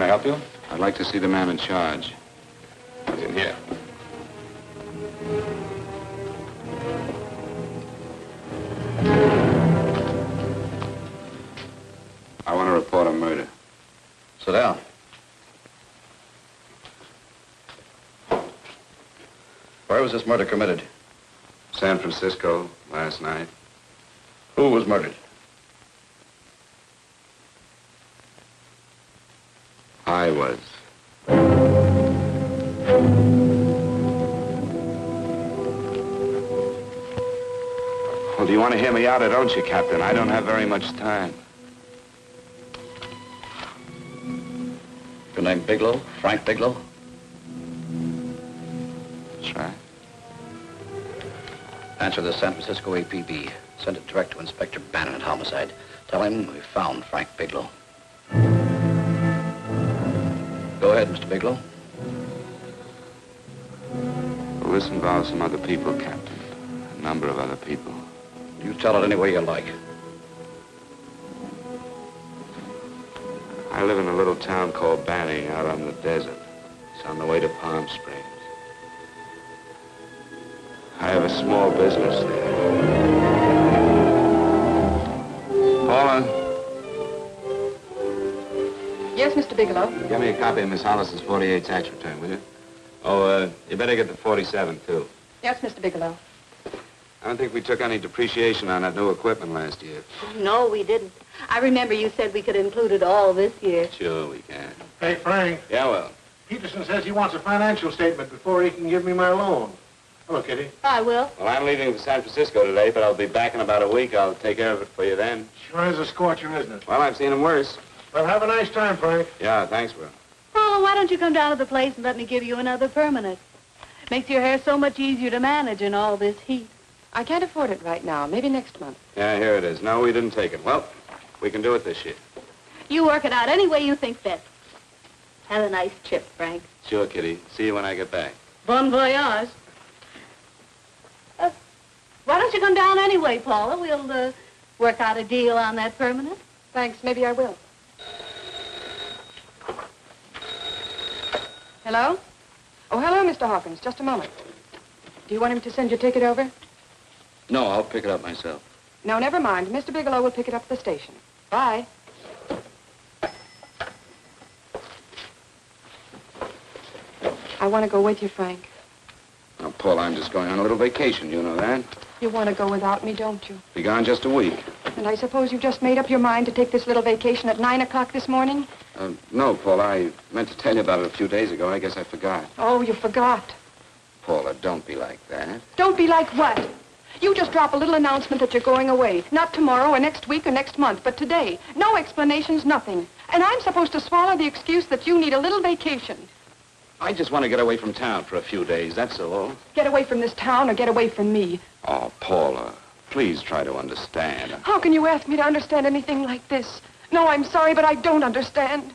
I help you? I'd like to see the man in charge. He's in here. I want to report a murder. Sit down. Where was this murder committed? San Francisco, last night. Who was murdered? I was. Well, do you want to hear me out or don't you, Captain? I don't have very much time. Your name Bigelow? Frank Bigelow? That's right. Answer the San Francisco APB. Send it direct to Inspector Bannon at Homicide. Tell him we found Frank Bigelow. Go ahead, Mr. Bigelow. Well, this involves some other people, Captain. A number of other people. You tell it any way you like. I live in a little town called Banning out on the desert. It's on the way to Palm Springs. I have a small business there. Paula? Yes, Mr. Bigelow. Give me a copy of Miss Hollis's 48 tax return, will you? Oh, you better get the 47, too. Yes, Mr. Bigelow. I don't think we took any depreciation on that new equipment last year. No, we didn't. I remember you said we could include it all this year. Sure we can. Hey, Frank. Yeah, well. Peterson says he wants a financial statement before he can give me my loan. Hello, Kitty. I will. Well, I'm leaving for San Francisco today, but I'll be back in about a week. I'll take care of it for you then. Sure is a scorcher, isn't it? Well, I've seen him worse. Well, have a nice time, Frank. Yeah, thanks, Will. Paula, why don't you come down to the place and let me give you another permanent? Makes your hair so much easier to manage in all this heat. I can't afford it right now. Maybe next month. Yeah, here it is. No, we didn't take it. Well, we can do it this year. You work it out any way you think best. Have a nice trip, Frank. Sure, Kitty. See you when I get back. Bon voyage. Why don't you come down anyway, Paula? We'll work out a deal on that permanent. Thanks. Maybe I will. Hello? Oh, hello, Mr. Hawkins. Just a moment. Do you want him to send your ticket over? No, I'll pick it up myself. No, never mind. Mr. Bigelow will pick it up at the station. Bye. I want to go with you, Frank. Now, Paul, I'm just going on a little vacation. You know that? You want to go without me, don't you? Be gone just a week. And I suppose you just made up your mind to take this little vacation at 9 o'clock this morning? No, Paul, I meant to tell you about it a few days ago. I guess I forgot. Oh, you forgot. Paula, don't be like that. Don't be like what? You just drop a little announcement that you're going away. Not tomorrow or next week or next month, but today. No explanations, nothing. And I'm supposed to swallow the excuse that you need a little vacation. I just want to get away from town for a few days, that's all. Get away from this town or get away from me. Oh, Paula, please try to understand. How can you ask me to understand anything like this? No, I'm sorry, but I don't understand.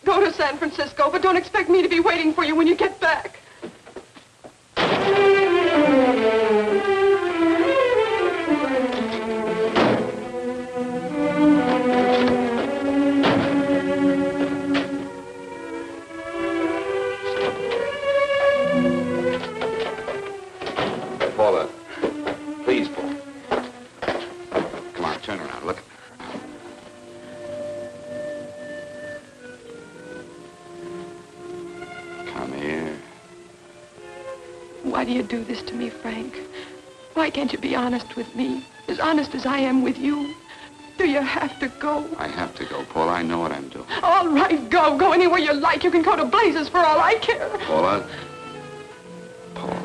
Go to San Francisco, but don't expect me to be waiting for you when you get back. Paula, please, Paul. Come on, turn around, look. Come here. Why do you do this to me, Frank? Why can't you be honest with me? As honest as I am with you? Do you have to go? I have to go, Paula. I know what I'm doing. All right, go. Go anywhere you like. You can go to blazes for all I care. Paula. Paula.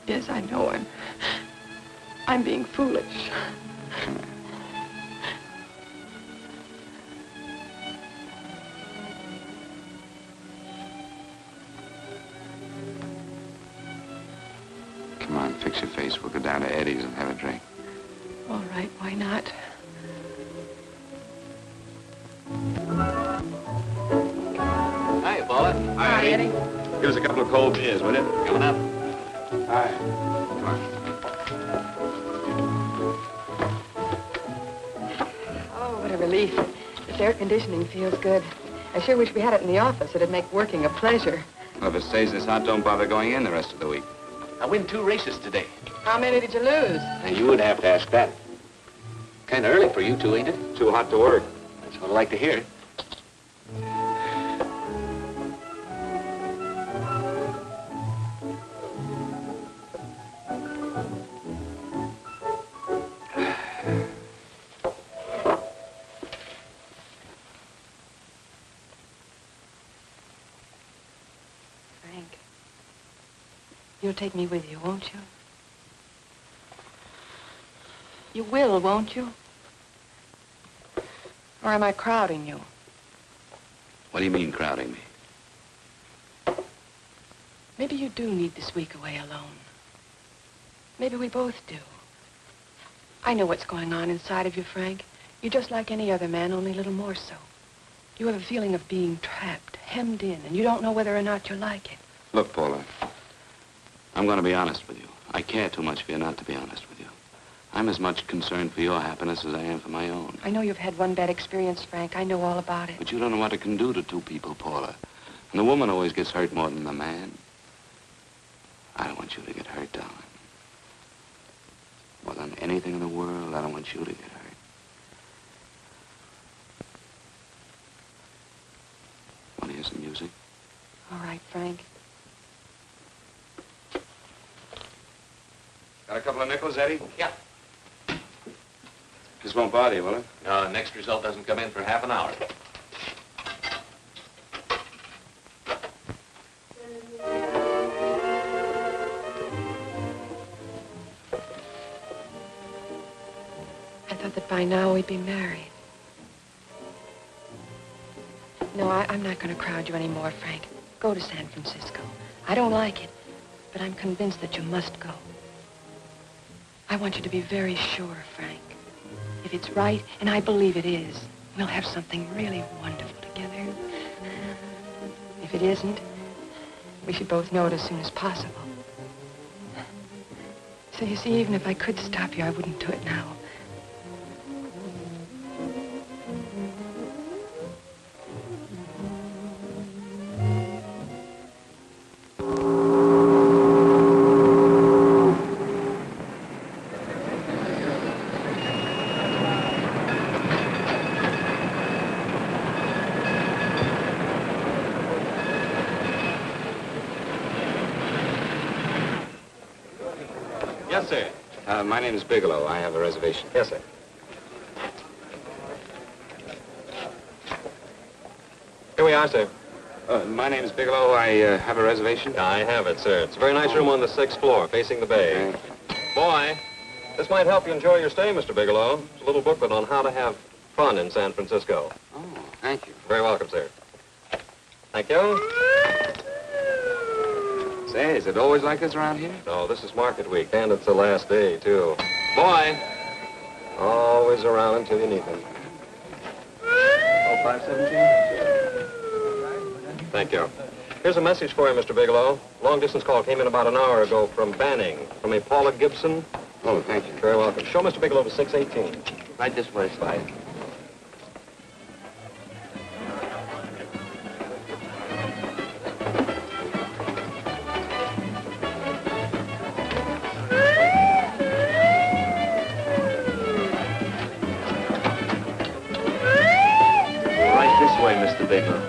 Yes, I know. I'm being foolish. Come here. Come on, fix your face. We'll go down to Eddie's and have a drink. All right, why not? Hi, Paula. Hi, Eddie. Give us a couple of cold beers, will you? Coming up. Hi. Come on. relief. This air conditioning feels good. I sure wish we had it in the office. It'd make working a pleasure. Well, if it stays this hot, don't bother going in the rest of the week. I win 2 races today. How many did you lose? Now, you would have to ask that. Kind of early for you two, ain't it? Too hot to work. That's what I like to hear. You'll take me with you, won't you? You will, won't you? Or am I crowding you? What do you mean, crowding me? Maybe you do need this week away alone. Maybe we both do. I know what's going on inside of you, Frank. You're just like any other man, only a little more so. You have a feeling of being trapped, hemmed in, and you don't know whether or not you like it. Look, Paula, I'm going to be honest with you. I care too much for you not to be honest with you. I'm as much concerned for your happiness as I am for my own. I know you've had one bad experience, Frank. I know all about it. But you don't know what it can do to two people, Paula. And the woman always gets hurt more than the man. I don't want you to get hurt, darling. More than anything in the world, I don't want you to get hurt. Want to hear some music? All right, Frank. Got a couple of nickels, Eddie? Yeah. This won't bother you, will it? No, next result doesn't come in for half an hour. I thought that by now we'd be married. No, I'm not going to crowd you anymore, Frank. Go to San Francisco. I don't like it, but I'm convinced that you must go. I want you to be very sure, Frank. If it's right, and I believe it is, we'll have something really wonderful together. If it isn't, we should both know it as soon as possible. So you see, even if I could stop you, I wouldn't do it now. Yes, sir. My name is Bigelow. I have a reservation. Yes, sir. Here we are, sir. My name is Bigelow. I have a reservation. I have it, sir. It's a very nice room on the 6th floor, facing the bay. Boy, this might help you enjoy your stay, Mr. Bigelow. It's a little booklet on how to have fun in San Francisco. Oh, thank you. Very welcome, sir. Thank you. Say, is it always like this around here? No, this is market week, and it's the last day, too. Boy, always around until you need him. Oh, 517? Thank you. Here's a message for you, Mr. Bigelow. Long-distance call came in about an hour ago from Banning, from a Paula Gibson. Oh, thank you. Very welcome. Show Mr. Bigelow to 618. Right this way, Slide. Right this way, Mr. Bigelow.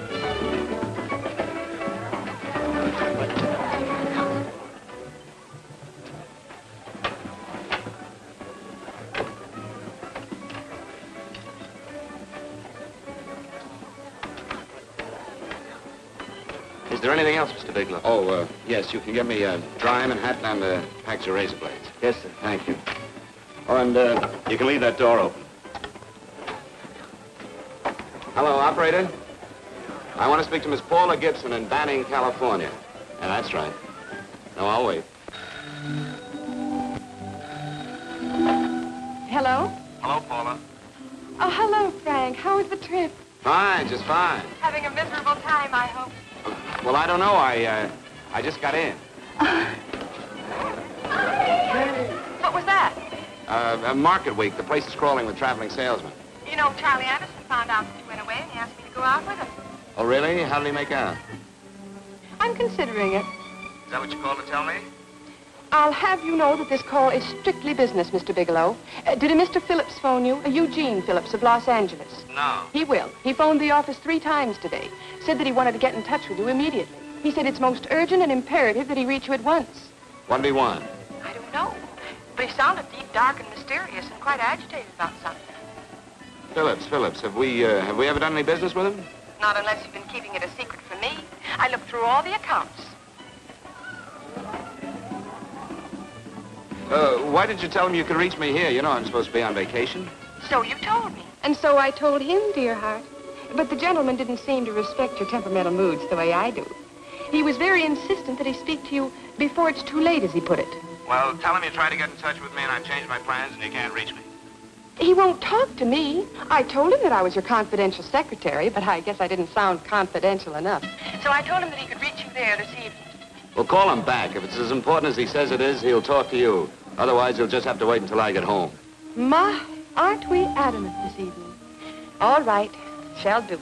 Is there anything else, Mr. Bigelow? Oh, yes, you can get me a dry Manhattan and a pack of razor blades. Yes, sir. Thank you. Oh, and you can leave that door open. Hello, operator. I want to speak to Miss Paula Gibson in Banning, California. Yeah, that's right. No, I'll wait. Hello? Hello, Paula. Oh, hello, Frank. How was the trip? Fine, just fine. Having a miserable time, I hope. Well, I don't know. I just got in. What was that? Market week. The place is crawling with traveling salesmen. You know, Charlie Anderson found out that you went away and he asked me to go out with him. Oh, really? How did he make out? I'm considering it. Is that what you called to tell me? I'll have you know that this call is strictly business, Mr. Bigelow. Did a Mr. Phillips phone you? Eugene Phillips of Los Angeles. No. He will. He phoned the office 3 times today. Said that he wanted to get in touch with you immediately. He said it's most urgent and imperative that he reach you at once. What did he want? I don't know. But he sounded deep, dark, and mysterious and quite agitated about something. Phillips. Have we ever done any business with him? Not unless you've been keeping it a secret from me. I looked through all the accounts. Why didn't you tell him you could reach me here? You know I'm supposed to be on vacation. So you told me. And so I told him, dear heart. But the gentleman didn't seem to respect your temperamental moods the way I do. He was very insistent that he speak to you before it's too late, as he put it. Well, tell him you tried to get in touch with me and I've changed my plans and you can't reach me. He won't talk to me. I told him that I was your confidential secretary, but I guess I didn't sound confidential enough. So I told him that he could reach you there this evening. Well, call him back. If it's as important as he says it is, he'll talk to you. Otherwise, he'll just have to wait until I get home. My, aren't we adamant this evening? All right, shall do.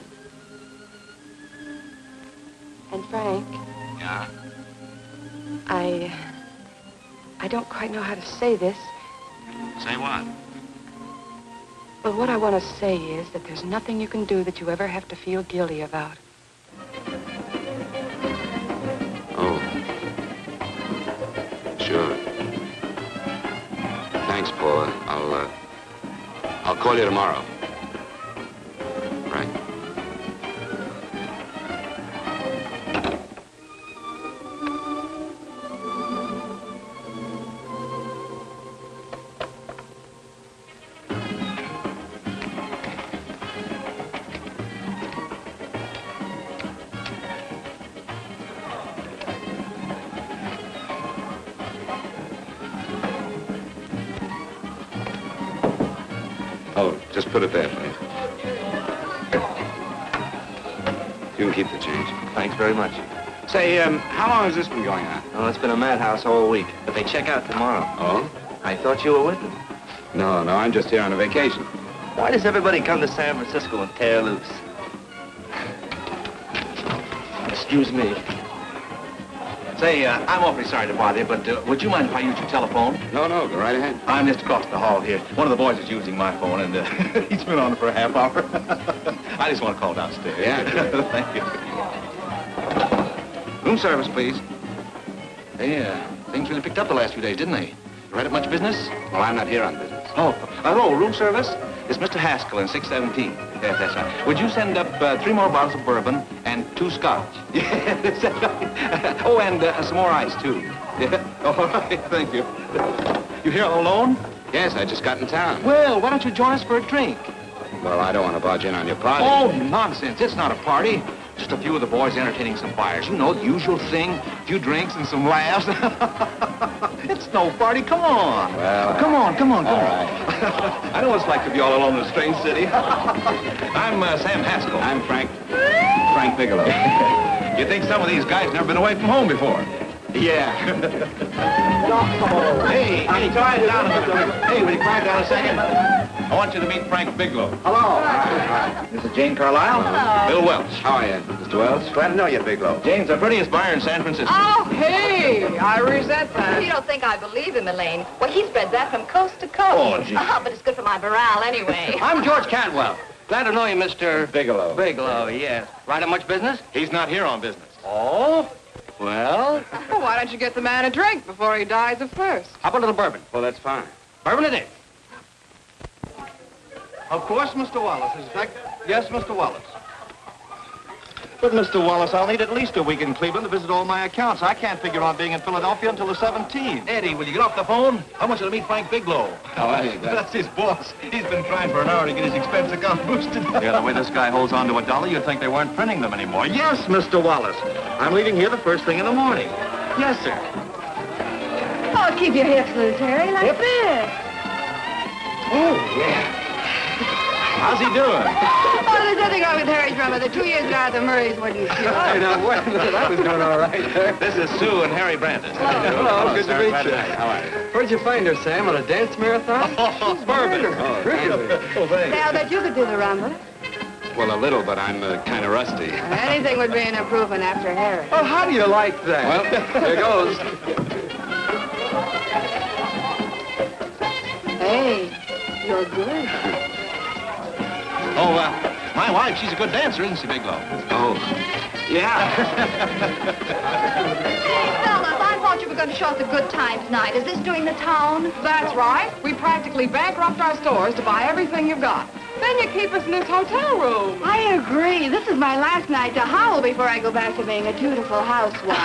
And Frank, Yeah? I don't quite know how to say this. Say what? Well, what I want to say is that there's nothing you can do that you ever have to feel guilty about. Oh. Sure. Thanks, Paula. I'll call you tomorrow. Right. Oh, just put it there, please. You can keep the change. Thanks very much. Say, how long has this been going on? Oh, it's been a madhouse all week, but they check out tomorrow. Oh? I thought you were with them. No, I'm just here on a vacation. Why does everybody come to San Francisco and tear loose? Excuse me. Say, I'm awfully sorry to bother you, but would you mind if I use your telephone? No, go right ahead. I'm just across the hall here. One of the boys is using my phone, and he's been on it for a half hour. I just want to call downstairs. Yeah. Thank you. Room service, please. Hey, things really picked up the last few days, didn't they? You right at much business? Well, I'm not here on business. Oh, hello, room service? It's Mr. Haskell in 617. Yes, that's right. Would you send up 3 more bottles of bourbon and 2 scotch? Yeah, that's right. Oh, and some more ice, too. Yeah. All right, thank you. You here all alone? Yes, I just got in town. Well, why don't you join us for a drink? Well, I don't want to barge in on your party. Oh, nonsense. It's not a party. Just a few of the boys entertaining some buyers. You know, the usual thing. A few drinks and some laughs. It's no party. Come on. Well, come on. All right. I know what it's like to be all alone in a strange city. I'm Sam Haskell. I'm Frank Bigelow. You think some of these guys never been away from home before? Yeah. Hey, quiet down a minute. Hey, will you quiet down a second? I want you to meet Frank Bigelow. Hello. Hi. This is Jane Carlisle. Hello. Bill Welch. How are you, Mr. Wells? Glad to know you, Bigelow. Jane's the prettiest buyer in San Francisco. Oh, hey, I resent that. You don't think I believe him, Elaine? Well, he spreads that from coast to coast. Oh, gee. But it's good for my morale anyway. I'm George Cantwell. Glad to know you, Mr. Bigelow. Bigelow, yes. Right at much business? He's not here on business. Oh? Well, Why don't you get the man a drink before he dies of thirst? how about a little bourbon? Well, that's fine. Bourbon it is. Of course, Mr. Wallace. In fact, yes, Mr. Wallace. But, Mr. Wallace, I'll need at least a week in Cleveland to visit all my accounts. I can't figure on being in Philadelphia until the 17th. Eddie, will you get off the phone? I want you to meet Frank Bigelow. How are you, That's his boss. He's been trying for an hour to get his expense account boosted. Yeah, the way this guy holds on to $1, you'd think they weren't printing them anymore. Yes, Mr. Wallace. I'm leaving here the first thing in the morning. Yes, sir. Oh, keep your hips loose, Harry, like this. Oh, yeah. How's he doing? Oh, there's nothing wrong with Harry's drummer. The 2 years ago, the Murrays wouldn't shoot. Hey, now, wait a minute. I was doing all right there. This is Sue and Harry Brandis. Hello, good to meet you. How are you? Where'd you find her, Sam? On a dance marathon? Bourbon. Really? Oh, thanks. Say, I'll bet you could do the rumba. Well, a little, but I'm kind of rusty. Anything would be an improvement after Harry. Oh, how do you like that? Well, here goes. Hey, you're good. Oh, my wife, she's a good dancer, isn't she, Bigelow? Oh, yeah. Fellas, I thought you were going to show us a good time tonight. Is this doing the town? That's right. We practically bankrupt our stores to buy everything you've got. Then you keep us in this hotel room. I agree. This is my last night to howl before I go back to being a dutiful housewife.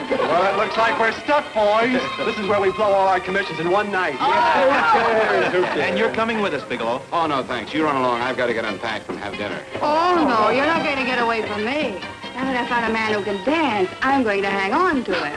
Well, it looks like we're stuck, boys. This is where we blow all our commissions in one night. And you're coming with us, Bigelow. Oh, no, thanks. You run along. I've got to get unpacked and have dinner. Oh, no, you're not going to get away from me. Now that I found a man who can dance, I'm going to hang on to him.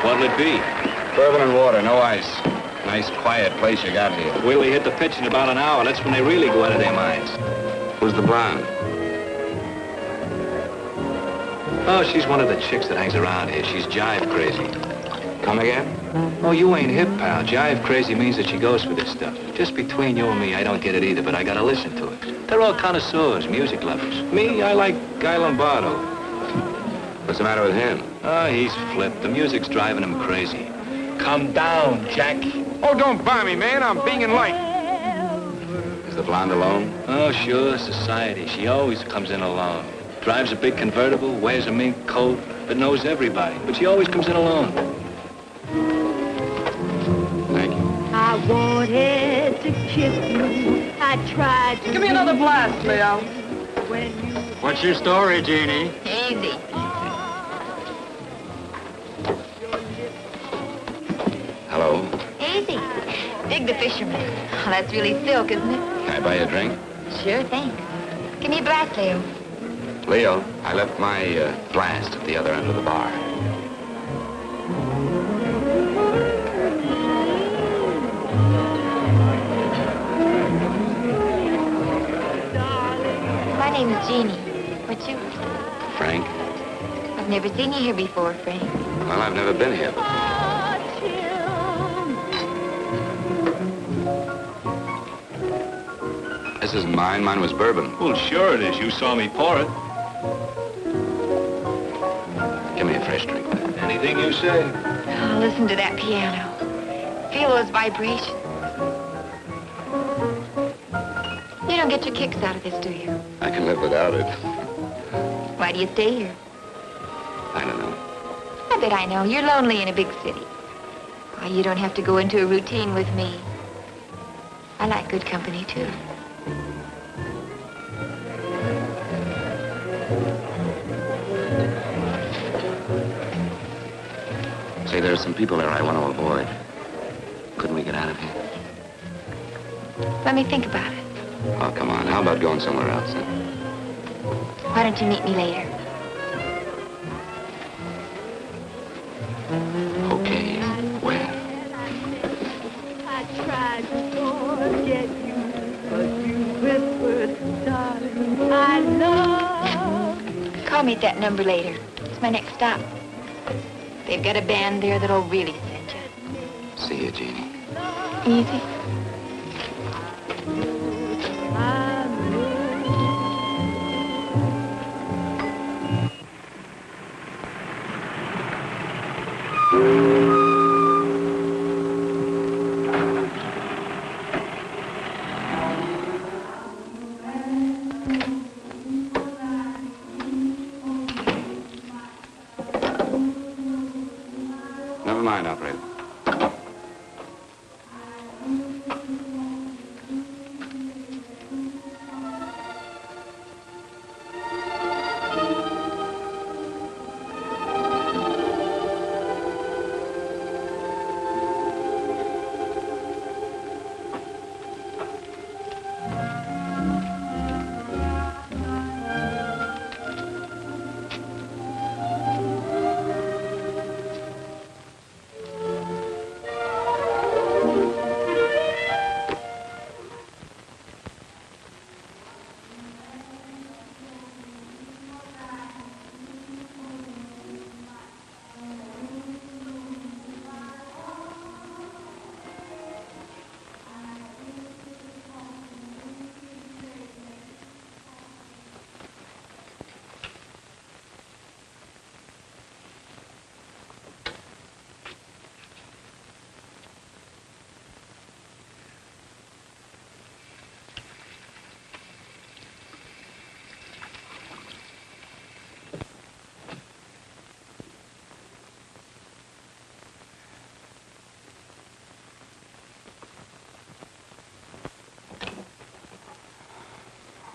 What'll it be? Bourbon and water, no ice. Nice, quiet place you got here. Wait till we hit the pitch in about an hour. That's when they really go out of their minds. Who's the blonde? Oh, she's one of the chicks that hangs around here. She's jive crazy. Come again? Oh, you ain't hip, pal. Jive crazy means that she goes for this stuff. Just between you and me, I don't get it either, but I gotta listen to it. They're all connoisseurs, music lovers. Me, I like Guy Lombardo. What's the matter with him? Oh, he's flipped. The music's driving him crazy. Come down, Jack. Oh, don't buy me, man. I'm being in late. Is the blonde alone? Oh, sure, society. She always comes in alone. Drives a big convertible, wears a mink coat, but knows everybody. But she always comes in alone. Thank you. I wanted to kiss you. I tried to... Give me another blast, Leo. When you... What's your story, Jeannie? Easy. Hello. Easy. Dig the fisherman. Oh, that's really silk, isn't it? Can I buy you a drink? Sure thing. Give me a blast, Leo. Leo, I left my blast at the other end of the bar. My name is Jeannie. What's yours? Frank? I've never seen you here before, Frank. Well, I've never been here. This isn't mine. Mine was bourbon. Well, sure it is. You saw me pour it. Give me a fresh drink. Anything you say. Oh, listen to that piano. Feel those vibrations. You don't get your kicks out of this, do you? I can live without it. Why do you stay here? I don't know. I bet I know. You're lonely in a big city. Why, you don't have to go into a routine with me. I like good company, too. Say, there are some people there I want to avoid. Couldn't we get out of here? Let me think about it. Oh, come on. How about going somewhere else, then? Why don't you meet me later? Okay. Where? I tried to forget you, but you whispered, darling, I love. Call me at that number later. It's my next stop. They've got a band there that'll really send you. See you, Jeannie. Easy. Never mind, operator.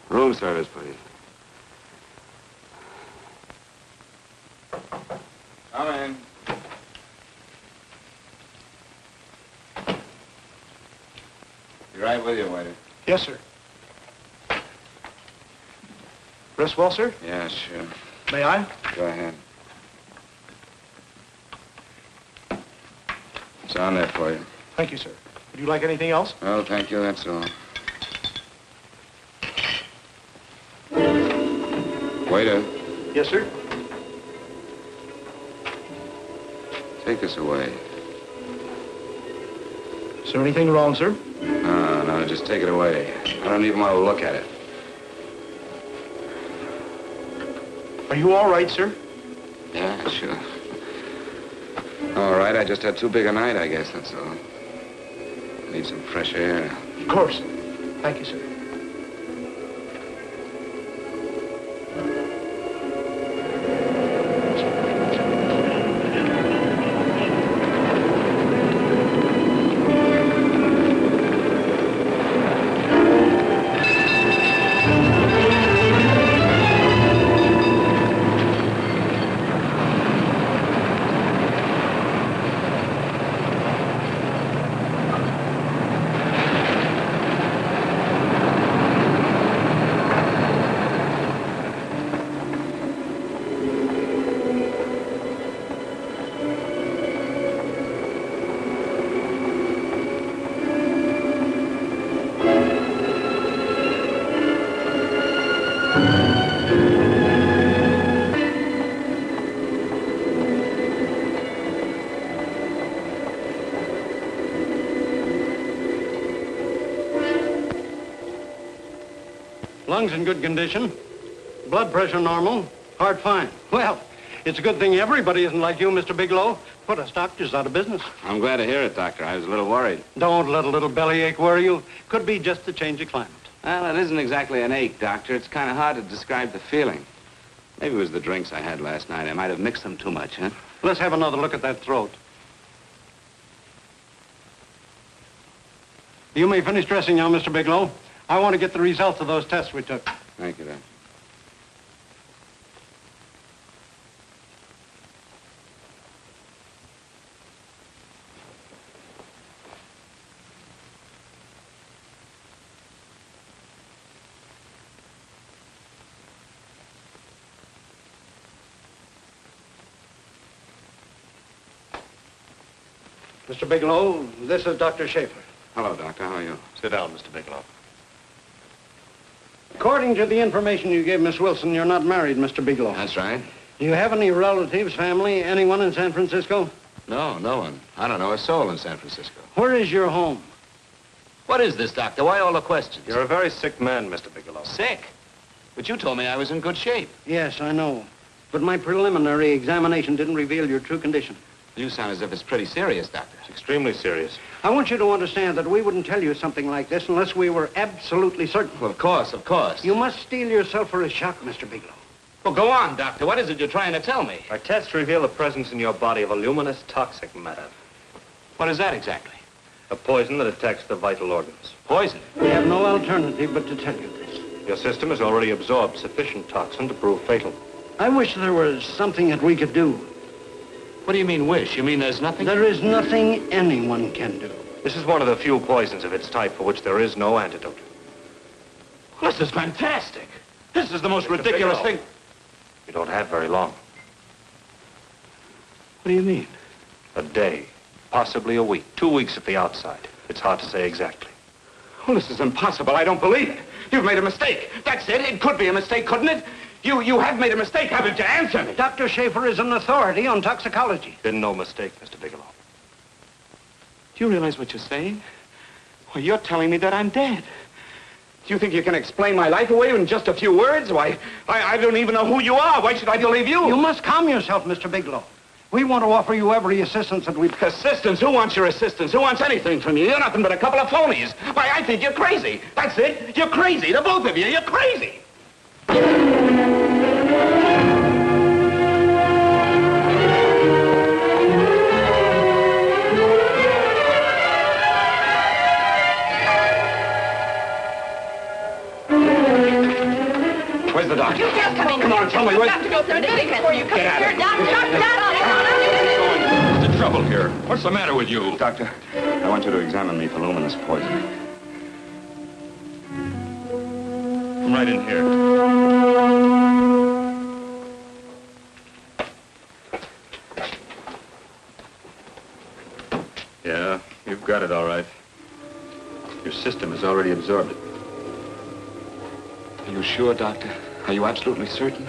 Room service, please. Come in. Be right with you, waiter. Yes, sir. Rest well, sir? Yeah, sure. May I? Go ahead. It's on there for you. Thank you, sir. Would you like anything else? Oh, thank you, that's all. Waiter, Yes, sir. take this away. Is there anything wrong, sir? No, just take it away. I don't even want to look at it. Are you all right, sir? Yeah, sure. All right, I just had too big a night, I guess, that's all. I need some fresh air. Of course. Thank you, sir. Lungs in good condition. Blood pressure normal. Heart fine. Well, it's a good thing everybody isn't like you, Mr. Bigelow. Put us doctors out of business. I'm glad to hear it, Doctor. I was a little worried. Don't let a little bellyache worry you. Could be just the change of climate. Well, it isn't exactly an ache, Doctor. It's kind of hard to describe the feeling. Maybe it was the drinks I had last night. I might have mixed them too much, huh? Let's have another look at that throat. You may finish dressing now, Mr. Bigelow. I want to get the results of those tests we took. Thank you, Doctor. Mr. Bigelow, this is Dr. Schaefer. Hello, Doctor. How are you? Sit down, Mr. Bigelow. According to the information you gave Miss Wilson, you're not married, Mr. Bigelow. That's right. Do you have any relatives, family, anyone in San Francisco? No, no one. I don't know a soul in San Francisco. Where is your home? What is this, Doctor? Why all the questions? You're a very sick man, Mr. Bigelow. Sick? But you told me I was in good shape. Yes, I know. But my preliminary examination didn't reveal your true condition. You sound as if it's pretty serious, Doctor. It's extremely serious. I want you to understand that we wouldn't tell you something like this unless we were absolutely certain. Well, of course, of course. You must steel yourself for a shock, Mr. Bigelow. Well, go on, Doctor. What is it you're trying to tell me? Our tests reveal the presence in your body of a luminous toxic matter. What is that exactly? A poison that attacks the vital organs. Poison? We have no alternative but to tell you this. Your system has already absorbed sufficient toxin to prove fatal. I wish there was something that we could do. What do you mean, wish? You mean there's nothing? There is nothing anyone can do. This is one of the few poisons of its type for which there is no antidote. Well, this is fantastic. This is the most ridiculous thing. You don't have very long. What do you mean? A day, possibly a week, 2 weeks at the outside. It's hard to say exactly. Well, this is impossible. I don't believe it. You've made a mistake. That's it. It could be a mistake, couldn't it? You have made a mistake, haven't you? Answer me. Dr. Schaefer is an authority on toxicology. Been no mistake, Mr. Bigelow. Do you realize what you're saying? Well, you're telling me that I'm dead. Do you think you can explain my life away in just a few words? Why, I don't even know who you are. Why should I believe you? You must calm yourself, Mr. Bigelow. We want to offer you every assistance that we've... Assistance? Who wants your assistance? Who wants anything from you? You're nothing but a couple of phonies. Why, I think you're crazy. That's it. You're crazy. The both of you. You're crazy. Where's the doctor? You just come in. Come on, tell me. Where's... Doctor, go through the minute before you come Get out of here. here. Doctor. What's the trouble here? What's the matter with you? Doctor, I want you to examine me for luminous poisoning. Come right in here. Yeah, you've got it all right. Your system has already absorbed it. Are you sure, Doctor? Are you absolutely certain?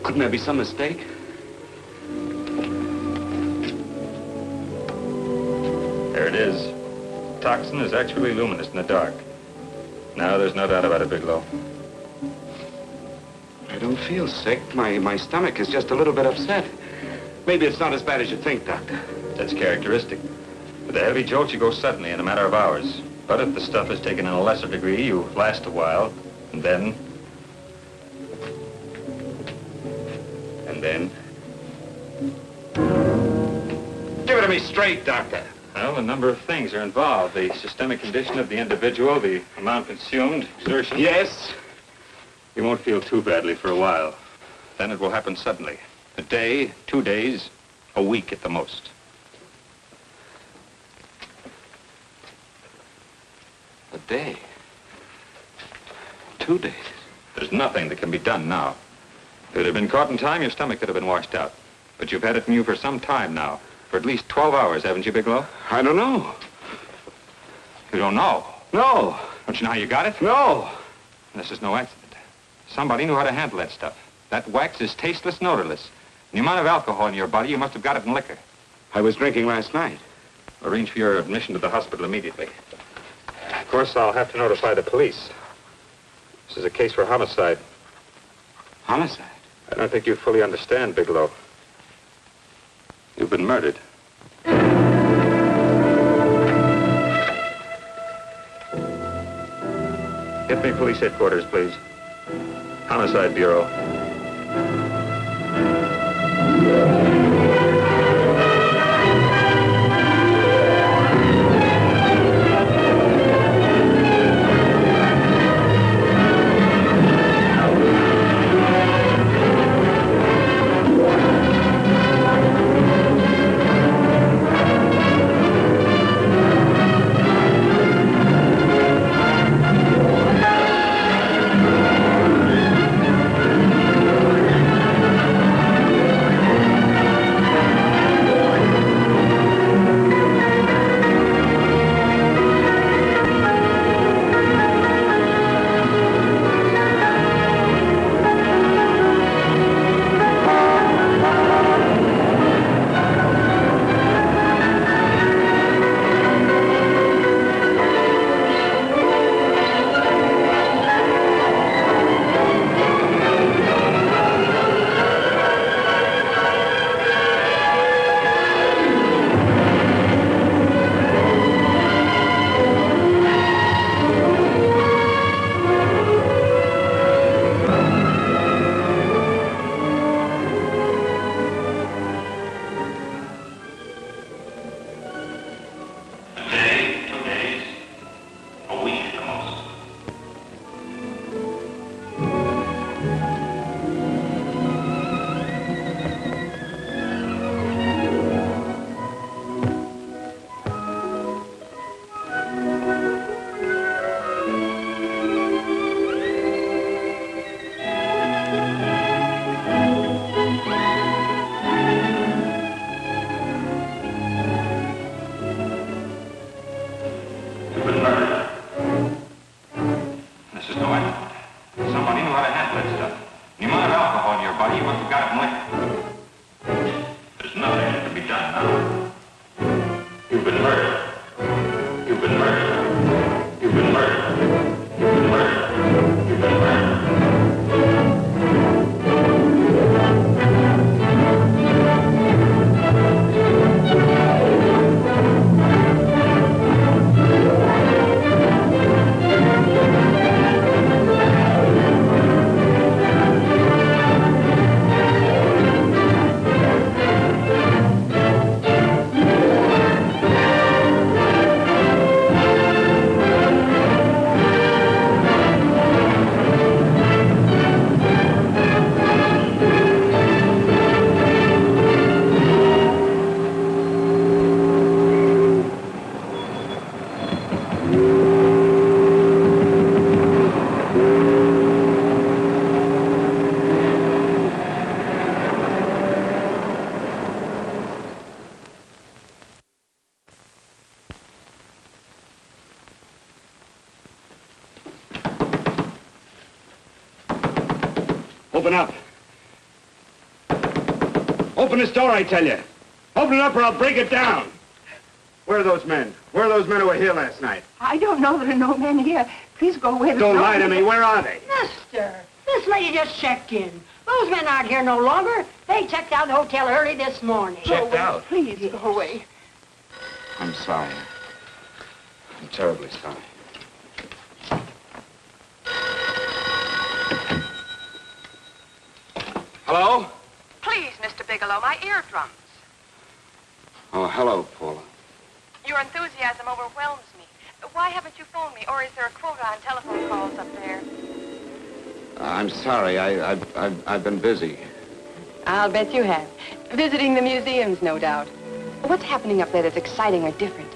Couldn't there be some mistake? There it is. Toxin is actually luminous in the dark. Now there's no doubt about it, Bigelow. I don't feel sick. My stomach is just a little bit upset. Maybe it's not as bad as you think, Doctor. That's characteristic. With a heavy jolt, you go suddenly in a matter of hours. But if the stuff is taken in a lesser degree, you last a while, and then... Give it to me straight, Doctor. Well, a number of things are involved. The systemic condition of the individual, the amount consumed, exertion. Yes? You won't feel too badly for a while. Then it will happen suddenly. A day, 2 days, a week at the most. A day. 2 days. There's nothing that can be done now. If it had been caught in time, your stomach could have been washed out. But you've had it in you for some time now. For at least 12 hours, haven't you, Bigelow? I don't know. You don't know? No. Don't you know how you got it? No. This is no accident. Somebody knew how to handle that stuff. That wax is tasteless and odorless. The amount of alcohol in your body, you must have got it in liquor. I was drinking last night. Arrange for your admission to the hospital immediately. Of course, I'll have to notify the police. This is a case for homicide. Homicide? I don't think you fully understand, Bigelow. You've been murdered. Get me police headquarters, please. Homicide Bureau. Open up. Open this door, I tell you. Open it up or I'll break it down. Where are those men? Where are those men who were here last night? I don't know. There are no men here. Please go away. Don't lie to me. Where are they? Mister, this lady just checked in. Those men aren't here no longer. They checked out the hotel early this morning. Checked out? Please go away. I'm sorry. I'm terribly sorry. Hello? Please, Mr. Bigelow, my eardrums. Oh, hello, Paula. Your enthusiasm overwhelms me. Why haven't you phoned me, or is there a quota on telephone calls up there? I'm sorry. I've been busy. I'll bet you have. Visiting the museums, no doubt. What's happening up there that's exciting or different?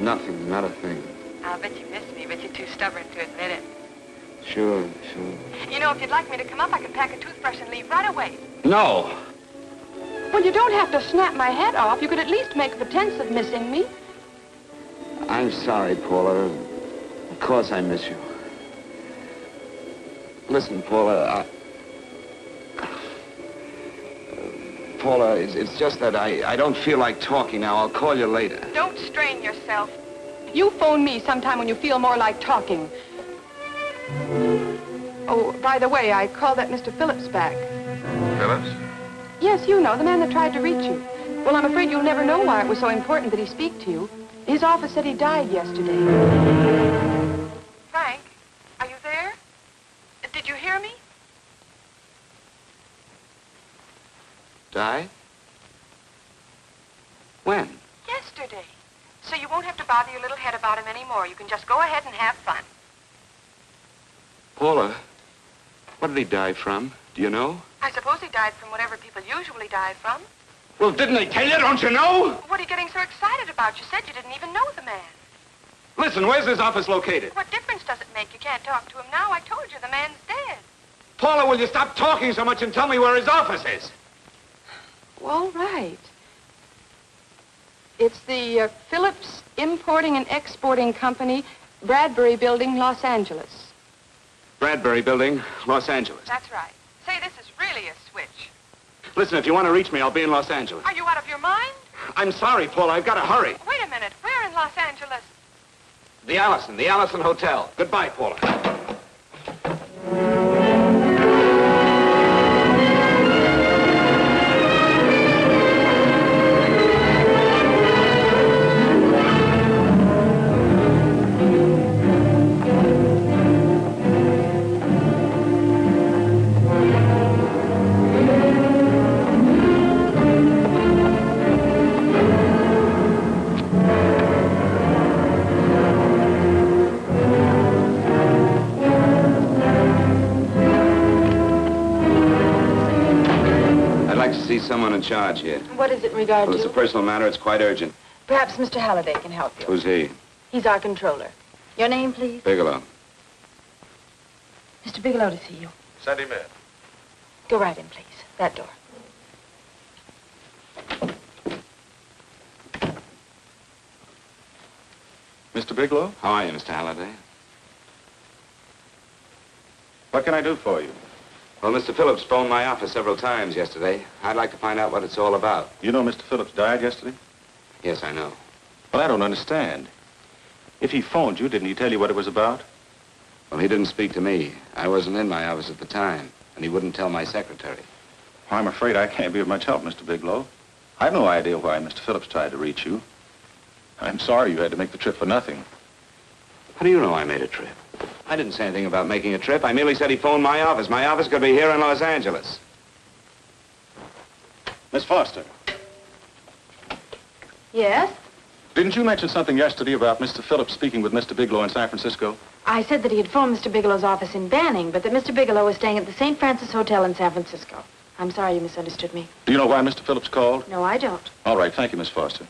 Nothing, not a thing. I'll bet you miss me, but you're too stubborn to admit it. Sure. You know, if you'd like me to come up, I can pack a toothbrush and leave right away. No. Well, you don't have to snap my head off. You could at least make a pretense of missing me. I'm sorry, Paula. Of course I miss you. Listen, Paula, Paula, it's just that I don't feel like talking now. I'll call you later. Don't strain yourself. You phone me sometime when you feel more like talking. Oh, by the way, I called that Mr. Phillips back. Phillips? Yes, you know, the man that tried to reach you. Well, I'm afraid you'll never know why it was so important that he speak to you. His office said he died yesterday. Frank, are you there? Did you hear me? Died? When? Yesterday. So you won't have to bother your little head about him anymore. You can just go ahead and have fun. Paula, what did he die from? Do you know? I suppose he died from whatever people usually die from. Well, didn't they tell you? Don't you know? What are you getting so excited about? You said you didn't even know the man. Listen, where's his office located? What difference does it make? You can't talk to him now. I told you the man's dead. Paula, will you stop talking so much and tell me where his office is? All right. It's the Phillips Importing and Exporting Company, Bradbury Building, Los Angeles. Bradbury Building, Los Angeles. That's right. Say, this is really a switch. Listen, if you want to reach me, I'll be in Los Angeles. Are you out of your mind? I'm sorry, Paula. I've got to hurry. Wait a minute. Where in Los Angeles? The Allison Hotel. Goodbye, Paula. Someone in charge here. What is it in regard Well, it's to? a personal matter. It's quite urgent. Perhaps Mr. Halliday can help you. Who's he? He's our controller. Your name, please? Bigelow. Mr. Bigelow to see you. Send him in. Go right in, please. That door. Mr. Bigelow? How are you, Mr. Halliday? What can I do for you? Well, Mr. Phillips phoned my office several times yesterday. I'd like to find out what it's all about. You know Mr. Phillips died yesterday? Yes, I know. Well, I don't understand. If he phoned you, didn't he tell you what it was about? Well, he didn't speak to me. I wasn't in my office at the time, and he wouldn't tell my secretary. Well, I'm afraid I can't be of much help, Mr. Bigelow. I've no idea why Mr. Phillips tried to reach you. I'm sorry you had to make the trip for nothing. How do you know I made a trip? I didn't say anything about making a trip. I merely said he phoned my office. My office could be here in Los Angeles. Miss Foster, Yes? didn't you mention something yesterday about Mr. Phillips speaking with Mr. Bigelow in San Francisco? I said that he had phoned Mr. Bigelow's office in Banning, but that Mr. Bigelow was staying at the St. Francis Hotel in San Francisco. I'm sorry you misunderstood me. Do you know why Mr. Phillips called? No, I don't. All right, thank you, Miss Foster.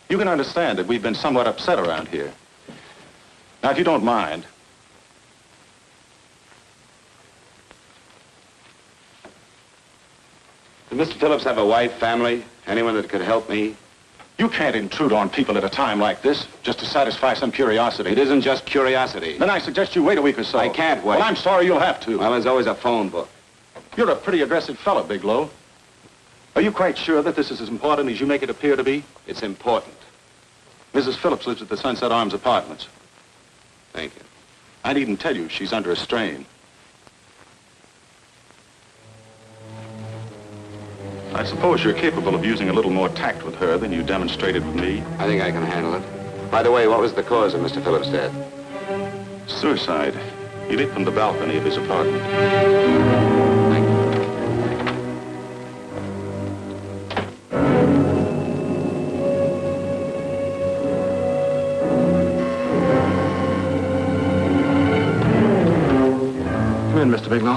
You can understand that we've been somewhat upset around here. Now, if you don't mind, Did Mr. Phillips have a wife, family, anyone that could help me? you can't intrude on people at a time like this just to satisfy some curiosity. It isn't just curiosity. Then I suggest you wait a week or so. I can't wait. Well, I'm sorry you'll have to. Well, there's always a phone book. You're a pretty aggressive fellow, Bigelow. Are you quite sure that this is as important as you make it appear to be? It's important. Mrs. Phillips lives at the Sunset Arms Apartments. Thank you. I needn't tell you she's under a strain. I suppose you're capable of using a little more tact with her than you demonstrated with me. I think I can handle it. By the way, what was the cause of Mr. Phillips' death? Suicide. He leaped from the balcony of his apartment. Come in, Mr. Bigelow.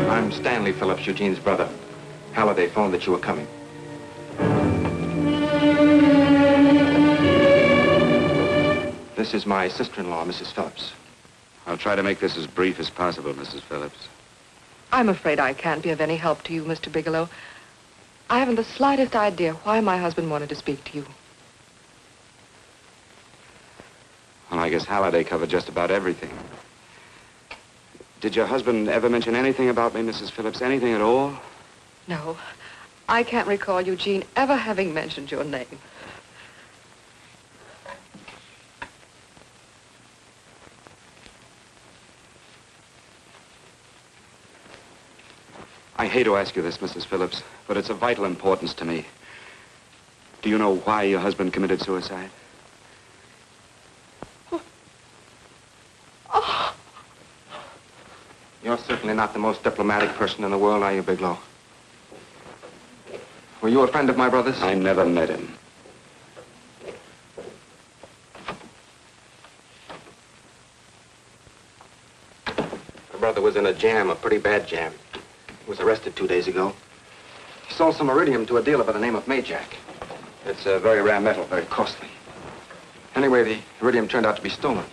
I'm Stanley Phillips, Eugene's brother. Halliday phoned that you were coming. This is my sister-in-law, Mrs. Phillips. I'll try to make this as brief as possible, Mrs. Phillips. I'm afraid I can't be of any help to you, Mr. Bigelow. I haven't the slightest idea why my husband wanted to speak to you. I guess Halliday covered just about everything. Did your husband ever mention anything about me, Mrs. Phillips? Anything at all? No. I can't recall Eugene ever having mentioned your name. I hate to ask you this, Mrs. Phillips, but it's of vital importance to me. Do you know why your husband committed suicide? Oh. You're certainly not the most diplomatic person in the world, are you, Bigelow? Were you a friend of my brother's? I never met him. My brother was in a jam, a pretty bad jam. He was arrested 2 days ago. He sold some iridium to a dealer by the name of Majak. It's a very rare metal, very costly. Anyway, the iridium turned out to be stolen.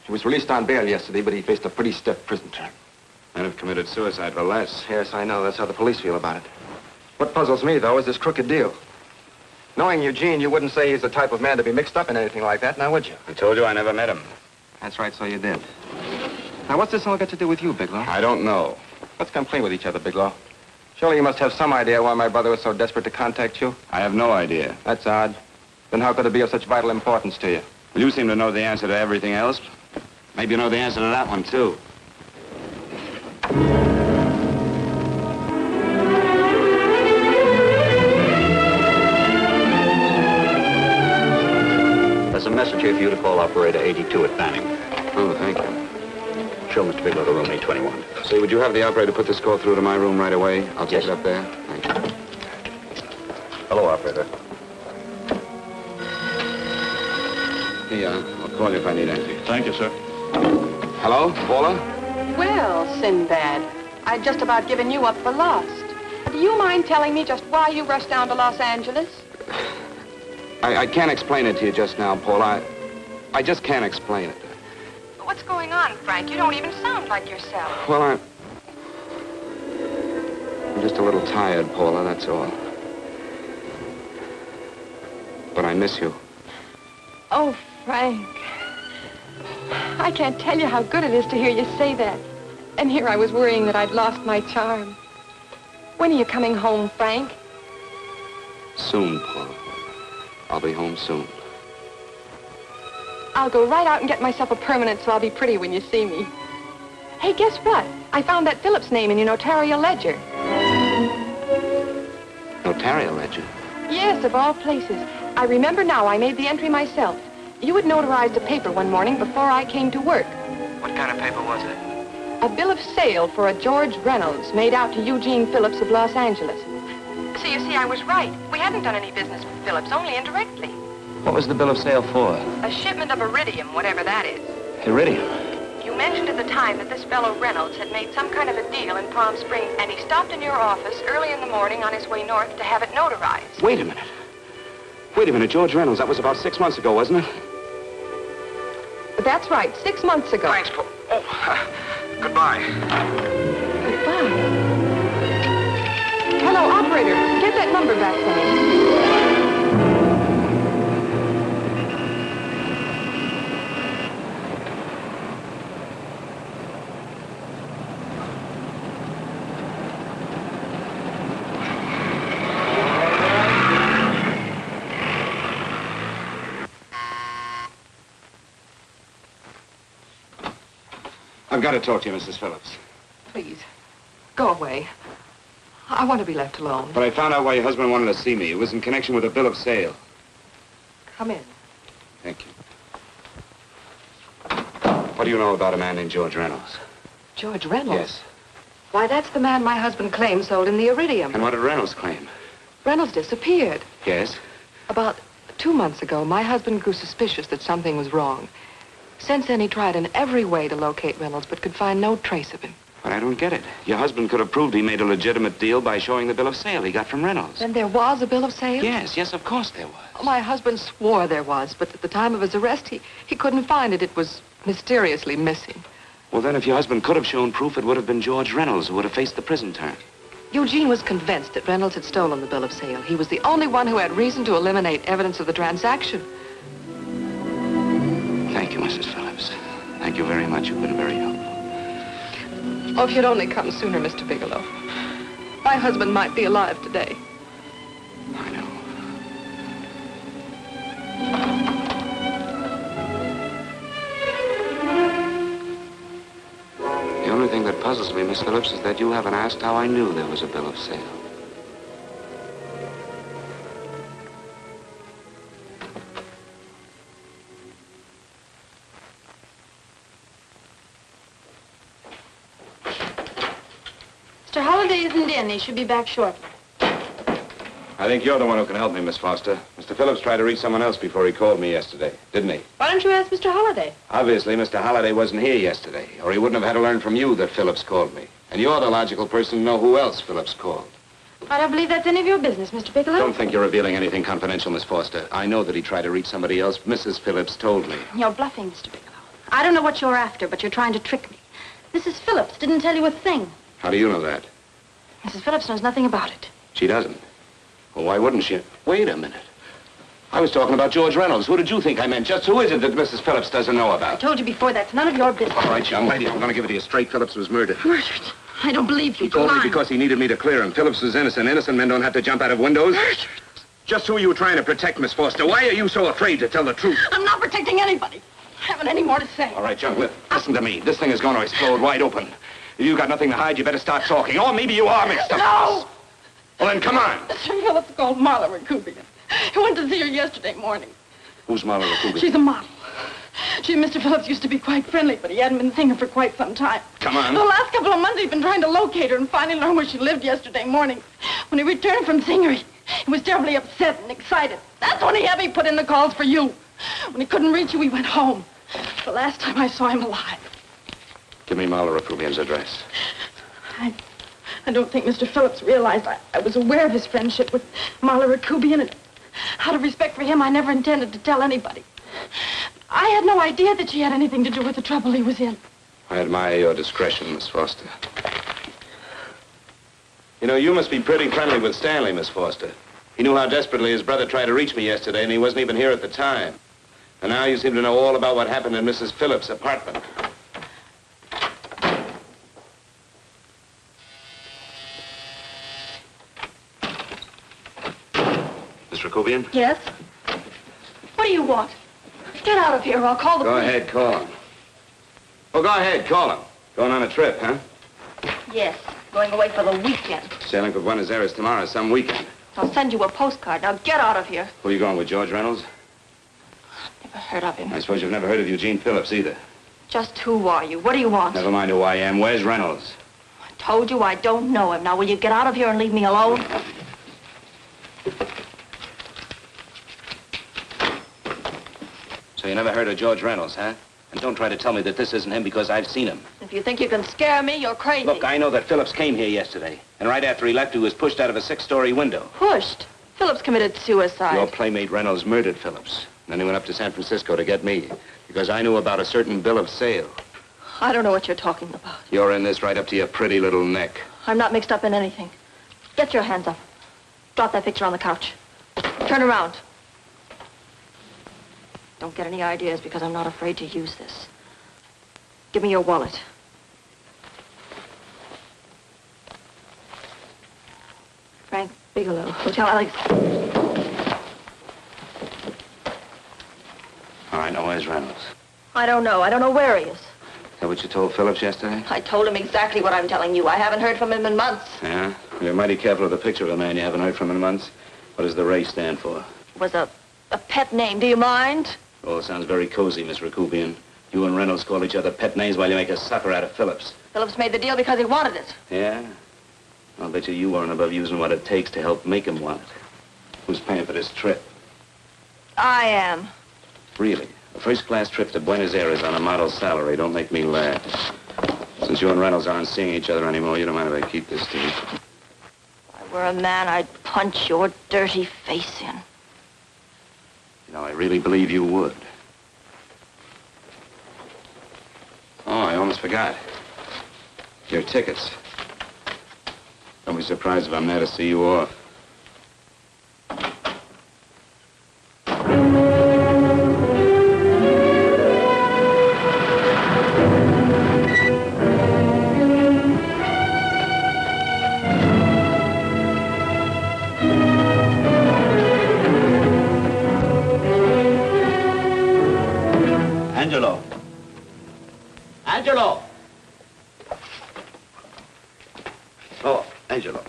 He was released on bail yesterday, but he faced a pretty stiff prison term. Men have committed suicide for less. Yes, I know. That's how the police feel about it. What puzzles me, though, is this crooked deal. Knowing Eugene, you wouldn't say he's the type of man to be mixed up in anything like that, now would you? I told you I never met him. That's right, so you did. Now, what's this all got to do with you, Bigelow? I don't know. Let's come clean with each other, Bigelow. Surely you must have some idea why my brother was so desperate to contact you. I have no idea. That's odd. Then how could it be of such vital importance to you? Well, you seem to know the answer to everything else. Maybe you know the answer to that one, too. There's a message here for you to call operator 82 at Fanning. Oh, thank you. Show Mr. Bigelow to room 821. Say, would you have the operator put this call through to my room right away? I'll take it up there. Thank you. Hello, operator. Here you are. I'll call you if I need anything. Thank you, sir. Hello, Paula? Well, Sinbad, I'd just about given you up for lost. Do you mind telling me just why you rushed down to Los Angeles? I can't explain it to you just now, Paula. I just can't explain it. What's going on, Frank? You don't even sound like yourself. Well, I'm just a little tired, Paula, that's all. But I miss you. Oh, Frank. I can't tell you how good it is to hear you say that. And here I was worrying that I'd lost my charm. When are you coming home, Frank? Soon, Paula. I'll be home soon. I'll go right out and get myself a permanent so I'll be pretty when you see me. Hey, guess what? I found that Phillips name in your notarial ledger. Notarial ledger? Yes, of all places. I remember now I made the entry myself. You had notarized a paper one morning before I came to work. What kind of paper was it? A bill of sale for a George Reynolds made out to Eugene Phillips of Los Angeles. So you see, I was right. We hadn't done any business with Phillips, only indirectly. What was the bill of sale for? A shipment of iridium, whatever that is. Iridium? You mentioned at the time that this fellow Reynolds had made some kind of a deal in Palm Springs, and he stopped in your office early in the morning on his way north to have it notarized. Wait a minute. Wait a minute, George Reynolds. That was about 6 months ago, wasn't it? That's right, 6 months ago. Thanks, Paul. Oh, goodbye. Goodbye. Hello, operator. Get that number back for me. I've got to talk to you, Mrs. Phillips. Please, go away. I want to be left alone. But I found out why your husband wanted to see me. It was in connection with a bill of sale. Come in. Thank you. What do you know about a man named George Reynolds? George Reynolds? Yes. Why, that's the man my husband claimed sold him the iridium. And what did Reynolds claim? Reynolds disappeared. Yes? About 2 months ago, my husband grew suspicious that something was wrong. Since then, he tried in every way to locate Reynolds, but could find no trace of him. But I don't get it. Your husband could have proved he made a legitimate deal by showing the bill of sale he got from Reynolds. Then there was a bill of sale? Yes, of course there was. Oh, my husband swore there was, but at the time of his arrest, he couldn't find it. It was mysteriously missing. Well, then, if your husband could have shown proof, it would have been George Reynolds who would have faced the prison term. Eugene was convinced that Reynolds had stolen the bill of sale. He was the only one who had reason to eliminate evidence of the transaction. Thank you, Mrs. Thank you very much. You've been very helpful. Oh, if you'd only come sooner, Mr. Bigelow. My husband might be alive today. I know. The only thing that puzzles me, Miss Phillips, is that you haven't asked how I knew there was a bill of sale. Mr. Holliday isn't in. He should be back shortly. I think you're the one who can help me, Miss Foster. Mr. Phillips tried to reach someone else before he called me yesterday, didn't he? Why don't you ask Mr. Holliday? Obviously, Mr. Holliday wasn't here yesterday, or he wouldn't have had to learn from you that Phillips called me. And you're the logical person to know who else Phillips called. I don't believe that's any of your business, Mr. Bigelow. Don't think you're revealing anything confidential, Miss Foster. I know that he tried to reach somebody else. Mrs. Phillips told me. You're bluffing, Mr. Bigelow. I don't know what you're after, but you're trying to trick me. Mrs. Phillips didn't tell you a thing. How do you know that? Mrs. Phillips knows nothing about it. She doesn't. Well, why wouldn't she? Wait a minute. I was talking about George Reynolds. Who did you think I meant? Just who is it that Mrs. Phillips doesn't know I about? told you before, that's none of your business. All right, young lady, I'm going to give it to you straight. Phillips was murdered. Murdered? I don't believe you. He told me because he needed me to clear him. Phillips was innocent. Innocent men don't have to jump out of windows. Murdered? Just who are you trying to protect, Miss Foster? Why are you so afraid to tell the truth? I'm not protecting anybody. I haven't any more to say. All right, young lady, listen to me. This thing is going to explode wide open. If you've got nothing to hide, you better start talking. Or maybe you are mixed up. No! Well, then, come on. Mr. Phillips called Marla Rakubian. He went to see her yesterday morning. Who's Marla Rakubian? She's a model. She and Mr. Phillips used to be quite friendly, but he hadn't been seeing her for quite some time. Come on. The last couple of months, he'd been trying to locate her and finally learned where she lived yesterday morning. When he returned from seeing her, he was terribly upset and excited. That's when he had me put in the calls for you. When he couldn't reach you, he went home. The last time I saw him alive. Give me Marla Rakubian's address. I don't think Mr. Phillips realized I was aware of his friendship with Marla Rakubian, and out of respect for him, I never intended to tell anybody. I had no idea that she had anything to do with the trouble he was in. I admire your discretion, Miss Foster. You know, you must be pretty friendly with Stanley, Miss Foster. He knew how desperately his brother tried to reach me yesterday, and he wasn't even here at the time. And now you seem to know all about what happened in Mrs. Phillips' apartment. Miss Rakubian? Yes? What do you want? Get out of here or I'll call the Go police. ahead, call him. Oh, go ahead, call him. Going on a trip, huh? Yes, going away for the weekend. Sailing for Buenos Aires tomorrow, some weekend. I'll send you a postcard. Now get out of here. Who are you going with, George Reynolds? Never heard of him. I suppose you've never heard of Eugene Phillips either. Just who are you? What do you want? Never mind who I am. Where's Reynolds? I told you I don't know him. Now will you get out of here and leave me alone? So you never heard of George Reynolds, huh? And don't try to tell me that this isn't him because I've seen him. If you think you can scare me, you're crazy. Look, I know that Phillips came here yesterday. And right after he left, he was pushed out of a 6-story window. Pushed? Phillips committed suicide. Your playmate Reynolds murdered Phillips. Then he went up to San Francisco to get me. Because I knew about a certain bill of sale. I don't know what you're talking about. You're in this right up to your pretty little neck. I'm not mixed up in anything. Get your hands up. Drop that picture on the couch. Turn around. Don't get any ideas because I'm not afraid to use this. Give me your wallet. Frank Bigelow, Hotel Alex. All right, now where's Reynolds? I don't know. I don't know where he is. Is that what you told Phillips yesterday? I told him exactly what I'm telling you. I haven't heard from him in months. Yeah? You're mighty careful of the picture of a man you haven't heard from in months. What does the Ray stand for? It was a pet name. Do you mind? Oh, it sounds very cozy, Miss Rakubian. You and Reynolds call each other pet names while you make a sucker out of Phillips. Phillips made the deal because he wanted it. Yeah? I'll bet you weren't above using what it takes to help make him want it. Who's paying for this trip? I am. Really? A first-class trip to Buenos Aires on a model salary. Don't make me laugh. Since you and Reynolds aren't seeing each other anymore, you don't mind if I keep this to you. If I were a man, I'd punch your dirty face in. You know, I really believe you would. Oh, I almost forgot. Your tickets. Don't be surprised if I'm there to see you off. Angelo. Angelo! Oh, Angelo.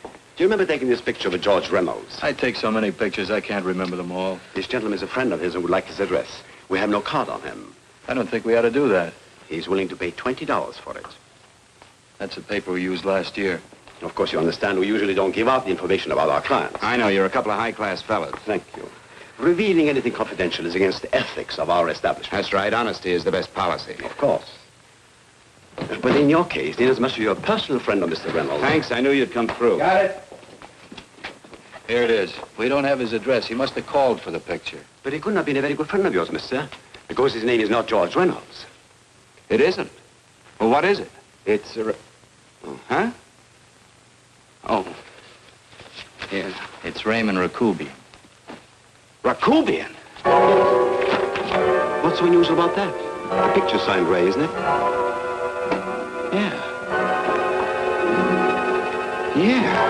Do you remember taking this picture of George Reynolds? I take so many pictures, I can't remember them all. This gentleman is a friend of his and would like his address. We have no card on him. I don't think we ought to do that. He's willing to pay $20 for it. That's the paper we used last year. Of course, you understand we usually don't give out the information about our clients. I know, you're a couple of high-class fellas. Thank you. Revealing anything confidential is against the ethics of our establishment. That's right. Honesty is the best policy. Of course. But in your case, inasmuch as you're a personal friend of Mr. Reynolds... Thanks. I knew you'd come through. Got it? Here it is. We don't have his address. He must have called for the picture. But he couldn't have been a very good friend of yours, mister, because his name is not George Reynolds. It isn't? Well, what is it? It's a... Huh? Oh. Here. It's Raymond Rakubian. Rakubian? What's so unusual about that? The picture's signed Ray, isn't it? Yeah. Yeah.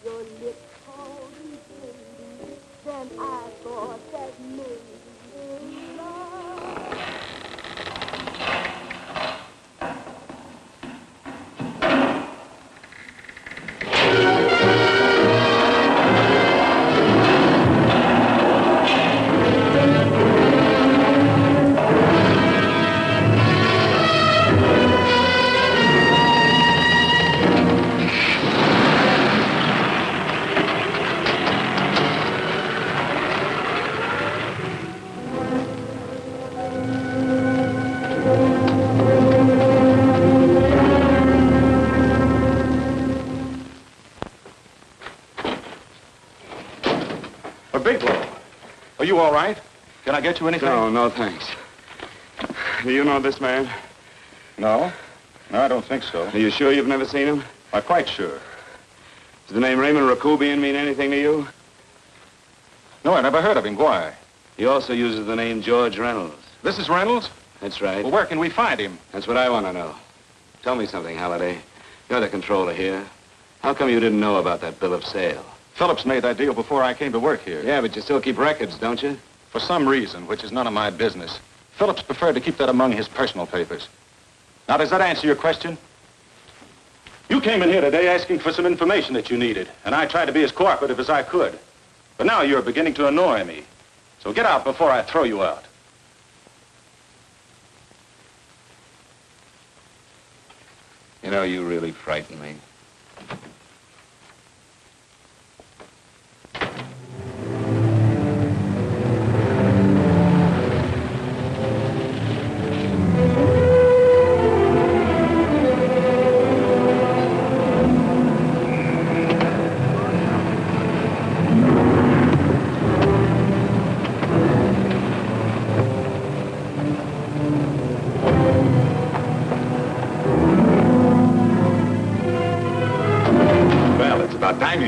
Your lips cold and tender, then I thought that maybe love. Bigelow, are you all right? Can I get you anything? No, thanks. Do you know this man? No? No, I don't think so. Are you sure you've never seen him? I'm quite sure. Does the name Raymond Rakubian mean anything to you? No, I never heard of him. Why? He also uses the name George Reynolds. This is Reynolds? That's right. Well, where can we find him? That's what I want to know. Tell me something, Halliday. You're the controller here. How come you didn't know about that bill of sale? Phillips made that deal before I came to work here. Yeah, but you still keep records, don't you? For some reason, which is none of my business, Phillips preferred to keep that among his personal papers. Now, does that answer your question? You came in here today asking for some information that you needed, and I tried to be as cooperative as I could. But now you're beginning to annoy me. So get out before I throw you out. You know, you really frighten me.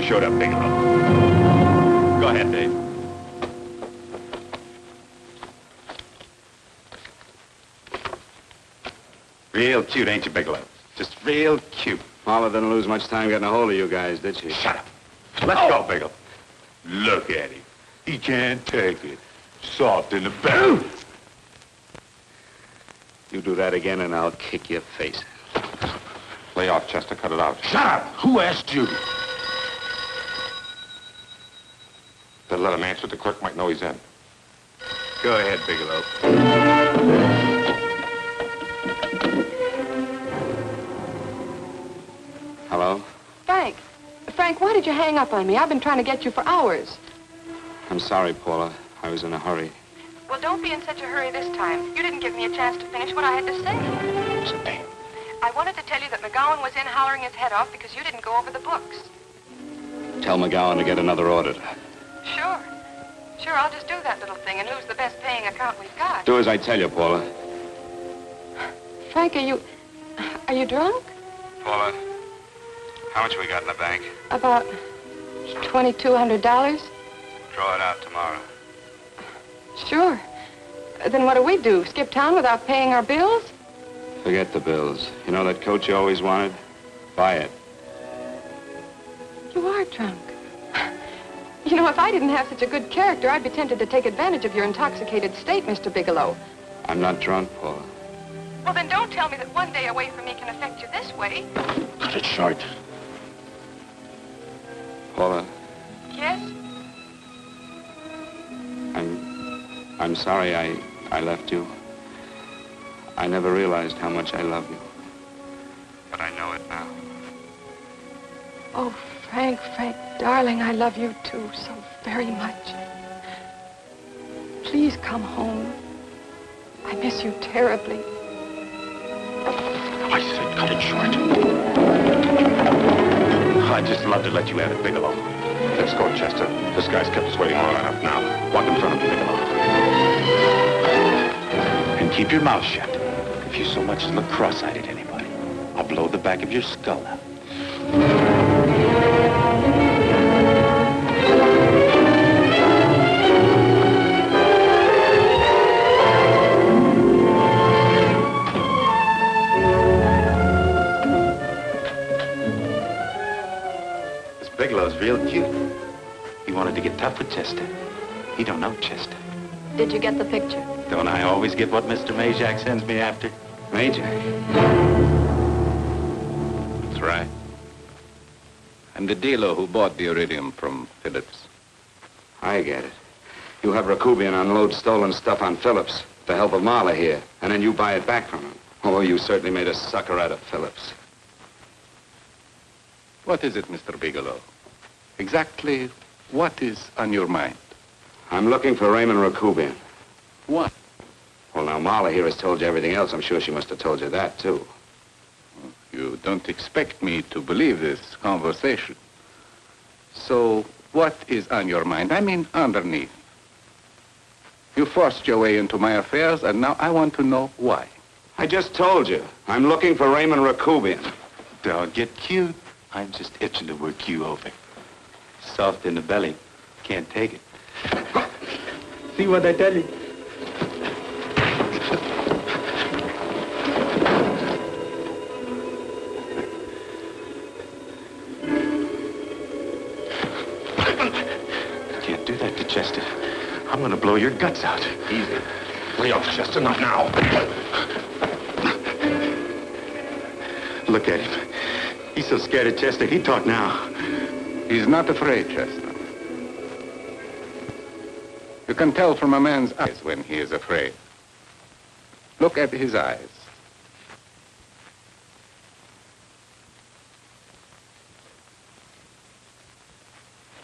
you showed up, Bigelow. Go ahead, Dave. Real cute, ain't you, Bigelow? Just real cute. Paula didn't lose much time getting a hold of you guys, did she? Shut up. Let's go, Bigelow. Look at him. He can't take it. Soft in the belly. You do that again and I'll kick your face. Lay off, Chester. Cut it out. Shut up! Who asked you? Better let him answer. The clerk might know he's in. Go ahead, Bigelow. Hello? Frank. Frank, why did you hang up on me? I've been trying to get you for hours. I'm sorry, Paula. I was in a hurry. Well, don't be in such a hurry this time. You didn't give me a chance to finish what I had to say. What's the name? I wanted to tell you that McGowan was in hollering his head off because you didn't go over the books. Tell McGowan to get another auditor. Sure. Sure, I'll just do that little thing and lose the best paying account we've got. Do as I tell you, Paula. Frank, are you drunk? Paula, how much we got in the bank? About $2,200. Draw it out tomorrow. Sure. Then what do? Skip town without paying our bills? Forget the bills. You know that coat you always wanted? Buy it. You are drunk. You know, if I didn't have such a good character, I'd be tempted to take advantage of your intoxicated state, Mr. Bigelow. I'm not drunk, Paula. Well, then don't tell me that one day away from me can affect you this way. Cut it short. Paula, Yes? I'm sorry I left you. I never realized how much I love you. But I know it now. Oh, Frank, darling, I love you too so very much. Please come home. I miss you terribly. I said cut it short. I'd just love to let you have it, Bigelow. Let's go, Chester. This guy's kept us waiting long enough now. Walk in front of me, Bigelow. And keep your mouth shut. If you so much as look cross-eyed at anybody, I'll blow the back of your skull out. This Bigelow's real cute. He wanted to get tough with Chester. He don't know Chester. Did you get the picture? Don't I always get what Mr. Majak sends me after? Majak? That's right. I'm the dealer who bought the iridium from Phillips. I get it. You have Rakubian unload stolen stuff on Phillips with the help of Marla here, and then you buy it back from him. Oh, you certainly made a sucker out of Phillips. What is it, Mr. Bigelow? Exactly what is on your mind? I'm looking for Raymond Rakubian. What? Well, now, Marla here has told you everything else. I'm sure she must have told you that, too. You don't expect me to believe this conversation. So, what is on your mind? I mean, underneath. You forced your way into my affairs, and now I want to know why. I just told you. I'm looking for Raymond Rakubian. Don't get cute. I'm just itching to work you over. Soft in the belly. Can't take it. See what I tell you? Can't do that to Chester. I'm gonna blow your guts out. Easy. Lay off, Chester, not now. Look at him. He's so scared of Chester, he'd talk now. He's not afraid, Chester. You can tell from a man's eyes when he is afraid. Look at his eyes.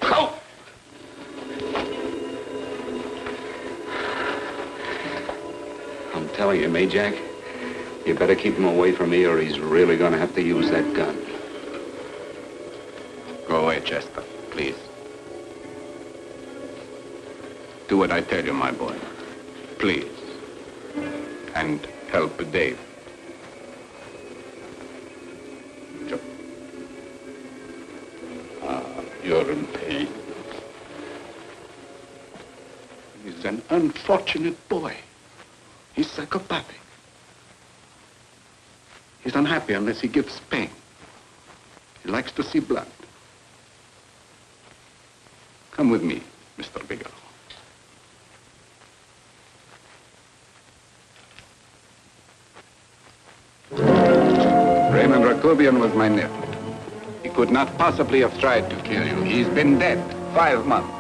Oh! I'm telling you, Majak, you better keep him away from me or he's really going to have to use that gun. Go away, Chester, please. Do what I tell you, my boy. Please. And help Dave. You're He's an unfortunate boy. He's psychopathic. He's unhappy unless he gives pain. He likes to see blood. Come with me, Mr. Bigelow. Raymond Rakubian was my nephew. He could not possibly have tried to kill you. He's been dead 5 months.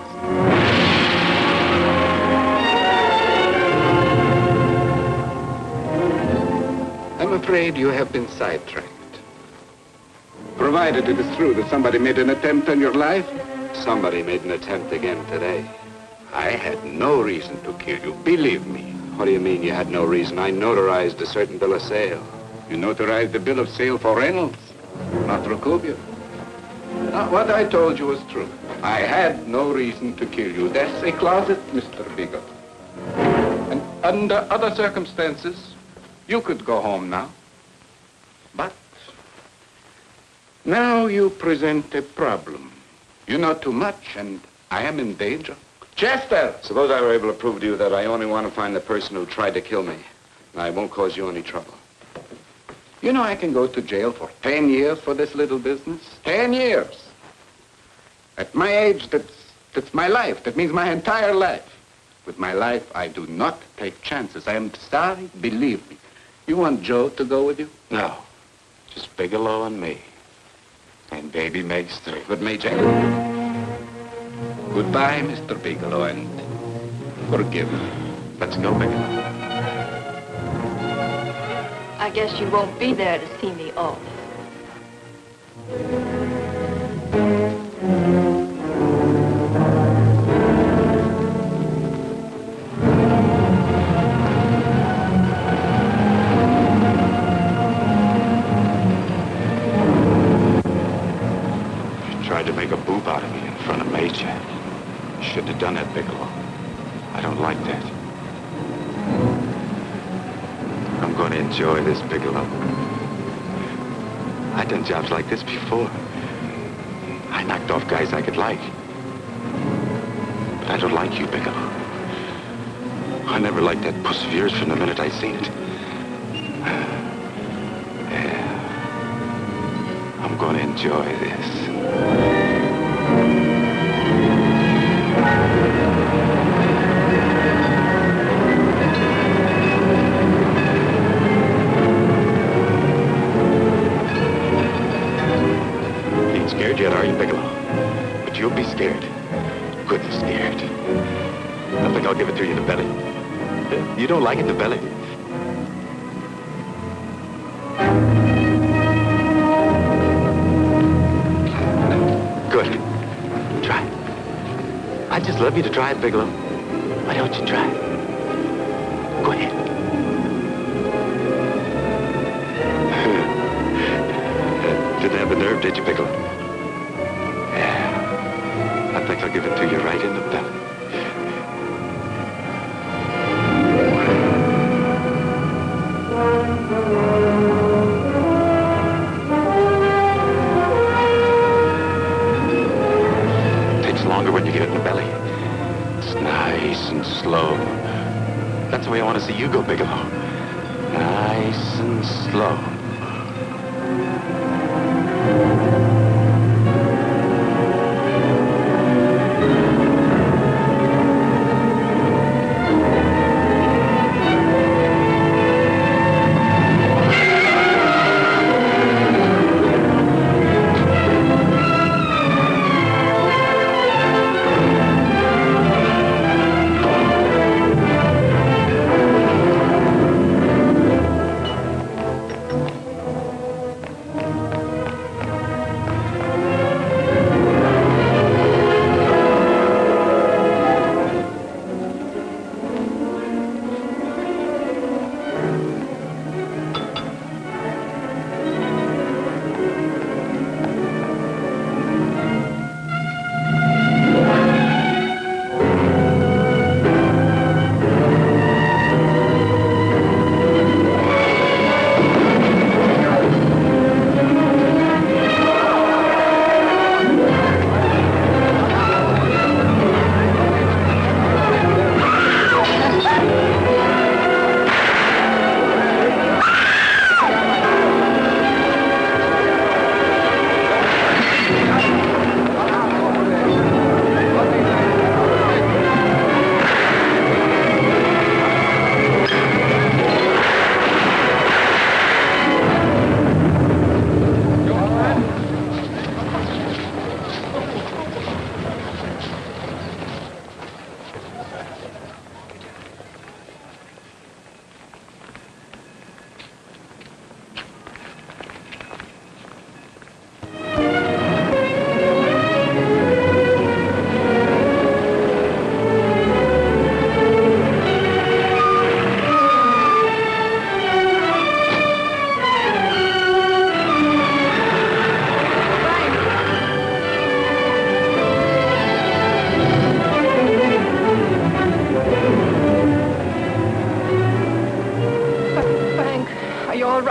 I'm afraid you have been sidetracked. Provided it is true that somebody made an attempt on your life, somebody made an attempt again today. I had no reason to kill you, believe me. What do you mean you had no reason? I notarized a certain bill of sale. You notarized the bill of sale for Reynolds, not Rakubian. What I told you was true. I had no reason to kill you. That's a closet, Mr. Bigelow. And under other circumstances, you could go home now. But now you present a problem. You know too much, and I am in danger. Chester! Suppose I were able to prove to you that I only want to find the person who tried to kill me. And I won't cause you any trouble. You know I can go to jail for 10 years for this little business. 10 years. At my age, that's my life. That means my entire life. With my life, I do not take chances. I am sorry, believe me. You want Joe to go with you? No. Just Bigelow and me. And baby makes 3. But Major, goodbye, Mr. Bigelow, and forgive me. Let's go, Bigelow. I guess you won't be there to see me off. Tried to make a boob out of me in front of Major. Shouldn't have done that, Bigelow. I don't like that. I'm going to enjoy this, Bigelow. I've done jobs like this before. I knocked off guys I could like. But I don't like you, Bigelow. I never liked that puss of yours from the minute I seen it. Yeah. I'm going to enjoy this. Ain't scared yet, are you, Bigelow? But you'll be scared. Good and scared. I think I'll give it to you in the belly. You don't like it in the belly? Good. Try it. I'd just love you to try it, Bigelow. Why don't you try it? Go ahead. Didn't have the nerve, did you, Bigelow? Yeah. I think I'll give it to you right in the belly. Longer when you get it in the belly. It's nice and slow. That's the way I want to see you go, Bigelow. Nice and slow.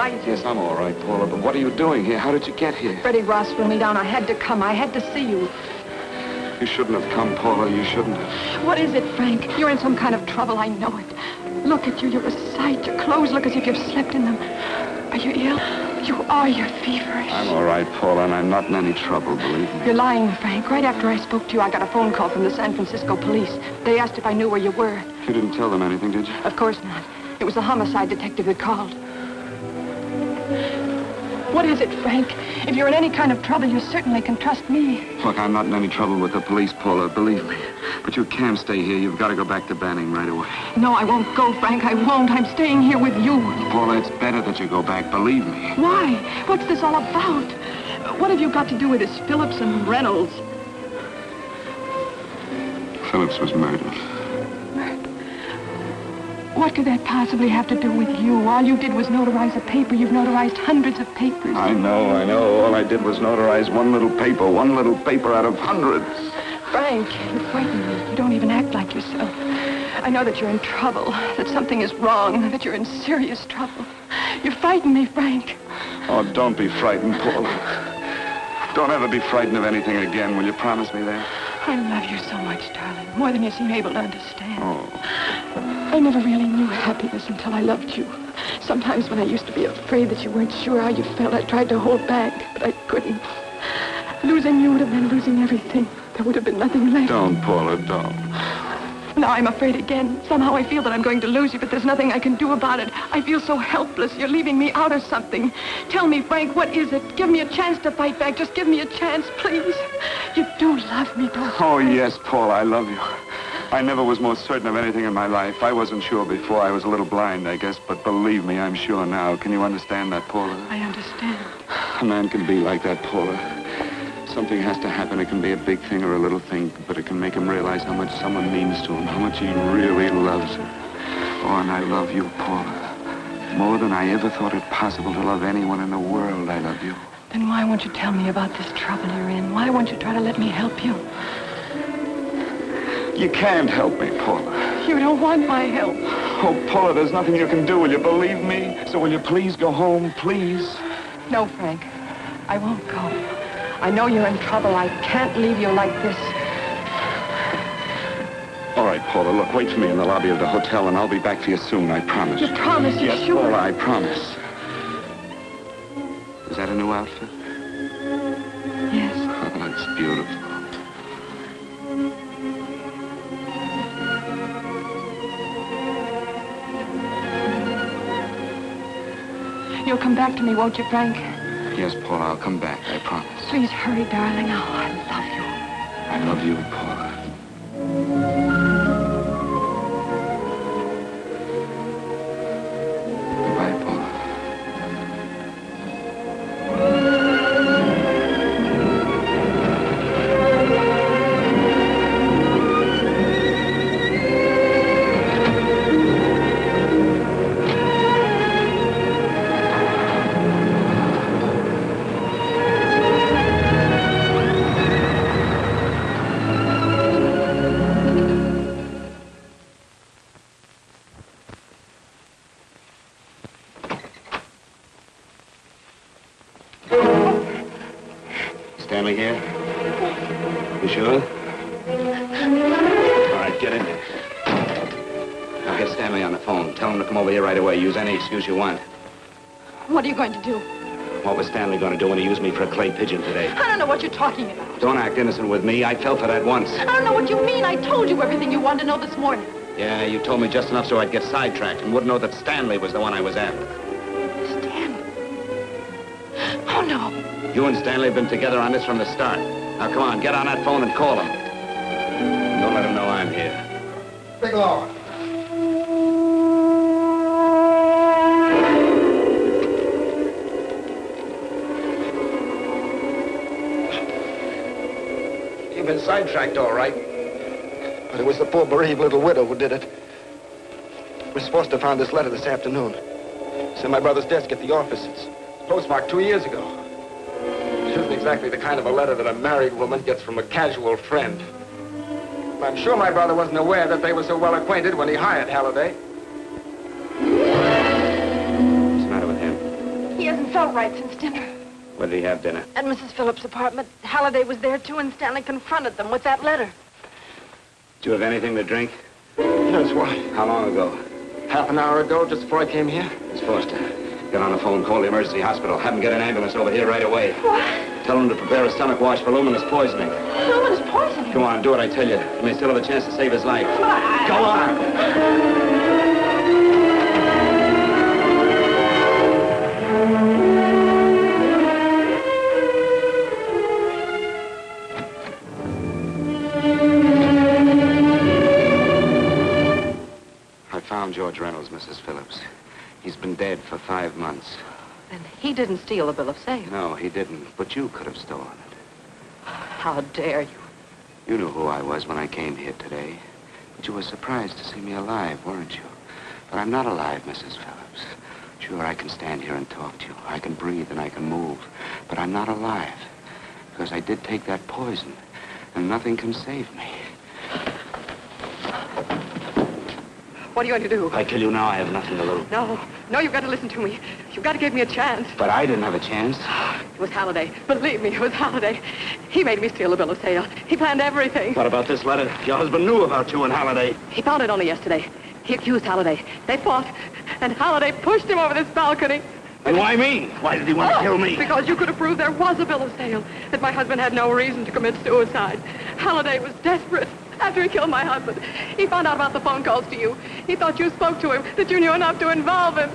right. Yes, I'm all right, Paula, but what are you doing here? How did you get here? Freddie Ross threw me down. I had to come. I had to see you. You shouldn't have come, Paula. You shouldn't have. What is it, Frank? You're in some kind of trouble. I know it. Look at you. You're a sight. Your clothes look as if you've slept in them. Are you ill? You are. You're feverish. I'm all right, Paula, and I'm not in any trouble, believe me. You're lying, Frank. Right after I spoke to you, I got a phone call from the San Francisco police. They asked if I knew where you were. You didn't tell them anything, did you? Of course not. It was the homicide detective that called. What is it, Frank? If you're in any kind of trouble, you certainly can trust me. Look, I'm not in any trouble with the police, Paula, believe me. But you can't stay here. You've got to go back to Banning right away. No, I won't go, Frank. I won't. I'm staying here with you. Paula, it's better that you go back, believe me. Why? What's this all about? What have you got to do with this Phillips and Reynolds? Phillips was murdered. What could that possibly have to do with you? All you did was notarize a paper. You've notarized hundreds of papers. I know. All I did was notarize one little paper out of hundreds. Frank, you frighten me. You don't even act like yourself. I know that you're in trouble, that something is wrong, that you're in serious trouble. You frighten me, Frank. Oh, don't be frightened, Paula. Don't ever be frightened of anything again. Will you promise me that? I love you so much, darling, more than you seem able to understand. Oh. I never really knew happiness until I loved you. Sometimes when I used to be afraid that you weren't sure how you felt, I tried to hold back, but I couldn't. Losing you would have been losing everything. There would have been nothing left. Don't, Paula, don't. Now I'm afraid again. Somehow I feel that I'm going to lose you, but there's nothing I can do about it. I feel so helpless. You're leaving me out of something. Tell me, Frank, what is it? Give me a chance to fight back. Just give me a chance, please. You do love me, don't you? Oh, yes, Paula, I love you. I never was more certain of anything in my life. I wasn't sure before. I was a little blind, I guess, but believe me, I'm sure now. Can you understand that, Paula? I understand. A man can be like that, Paula. Something has to happen. It can be a big thing or a little thing, but it can make him realize how much someone means to him, how much he really loves her. Oh, and I love you, Paula. More than I ever thought it possible to love anyone in the world, I love you. Then why won't you tell me about this trouble you're in? Why won't you try to let me help you? You can't help me, Paula. You don't want my help. Oh, Paula, there's nothing you can do. Will you believe me? So will you please go home, please? No, Frank. I won't go. I know you're in trouble. I can't leave you like this. All right, Paula, look, wait for me in the lobby of the hotel, and I'll be back for you soon, I promise. You promise? You're yes, sure? Paula, I promise. Is that a new outfit? Yes. Oh, it's beautiful. You'll come back to me, won't you, Frank? Yes, Paula, I'll come back, I promise. Please hurry, darling. Oh, I love you. I love you, Paula. Goodbye, Paula. Stanley here? You sure? All right, get in there. Now get Stanley on the phone. Tell him to come over here right away. Use any excuse you want. What are you going to do? What was Stanley going to do when he used me for a clay pigeon today? I don't know what you're talking about. Don't act innocent with me. I fell for that once. I don't know what you mean. I told you everything you wanted to know this morning. Yeah, you told me just enough so I'd get sidetracked and wouldn't know that Stanley was the one I was after. Stanley? Oh, no. You and Stanley have been together on this from the start. Now, come on, get on that phone and call him. Don't let him know I'm here. Bigelow. You've been sidetracked, all right. But it was the poor bereaved little widow who did it. Miss Foster found this letter this afternoon. It's in my brother's desk at the office. It's postmarked 2 years ago. It isn't exactly the kind of a letter that a married woman gets from a casual friend. I'm sure my brother wasn't aware that they were so well acquainted when he hired Halliday. What's the matter with him? right since dinner. Where did he have dinner? At Mrs. Phillips' apartment. Halliday was there, too, and Stanley confronted them with that letter. Did you have anything to drink? Yes, why? How long ago? Half an hour ago, just before I came here. Miss Foster, get on the phone, call the emergency hospital. Have them get an ambulance over here right away. What? Tell them to prepare a stomach wash for luminous poisoning. Luminous poisoning? Come on, do what I tell you. You may still have a chance to save his life. Go on! I found George Reynolds, Mrs. Phillips. He's been dead for 5 months. Then he didn't steal the bill of sale. No, he didn't. But you could have stolen it. How dare you? You knew who I was when I came here today. But you were surprised to see me alive, weren't you? But I'm not alive, Mrs. Phillips. Sure, I can stand here and talk to you. I can breathe and I can move. But I'm not alive. Because I did take that poison. And nothing can save me. What are you going to do? If I kill you now, I have nothing to lose. No, you've got to listen to me. You've got to give me a chance. But I didn't have a chance. It was Halliday. Believe me, it was Halliday. He made me steal the bill of sale. He planned everything. What about this letter? Your husband knew about you and Halliday. He found it only yesterday. He accused Halliday. They fought, and Halliday pushed him over this balcony. And why me? Why did he want to kill me? Because you could have proved there was a bill of sale, that my husband had no reason to commit suicide. Halliday was desperate. After he killed my husband, he found out about the phone calls to you. He thought you spoke to him, that you knew enough to involve him.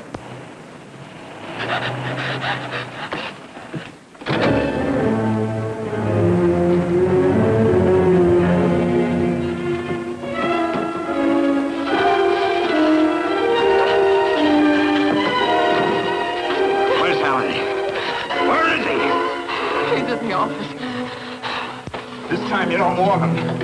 Where's Halliday? Where is he? He's in the office. This time you don't warn him.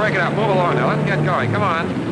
break it up. Move along now. Let's get going. Come on.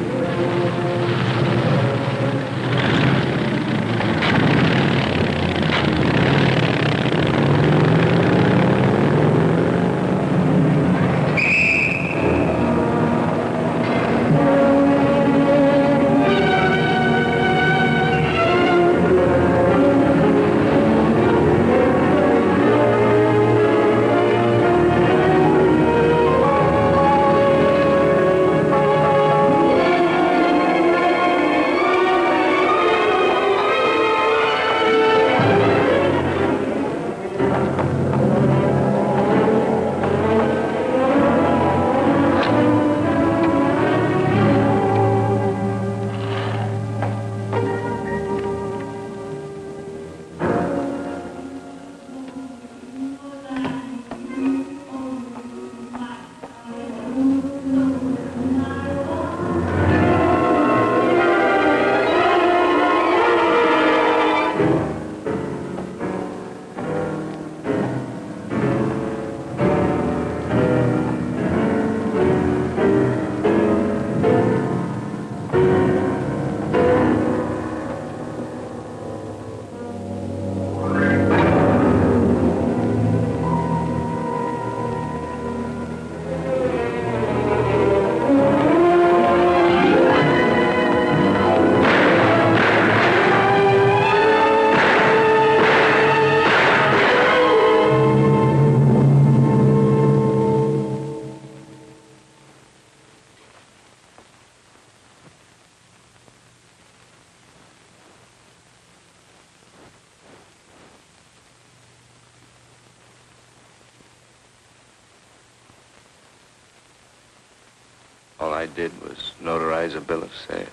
All I did was notarize a bill of sale.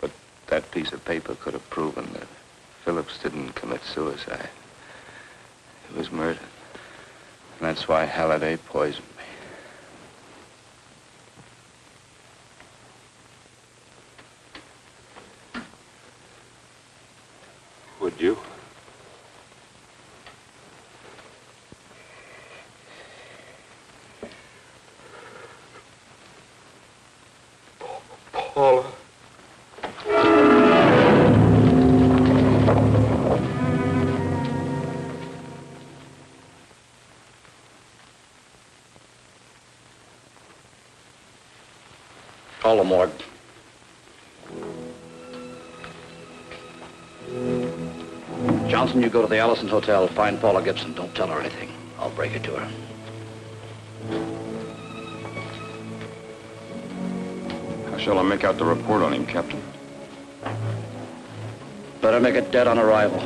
But that piece of paper could have proven that Phillips didn't commit suicide. He was murdered. And that's why Halliday poisoned me. Would you? Paula. Call the morgue. Johnson, you go to the Allison Hotel, find Paula Gibson. Don't tell her anything. I'll break it to her. How shall I make out the report on him, Captain? Better make it dead on arrival.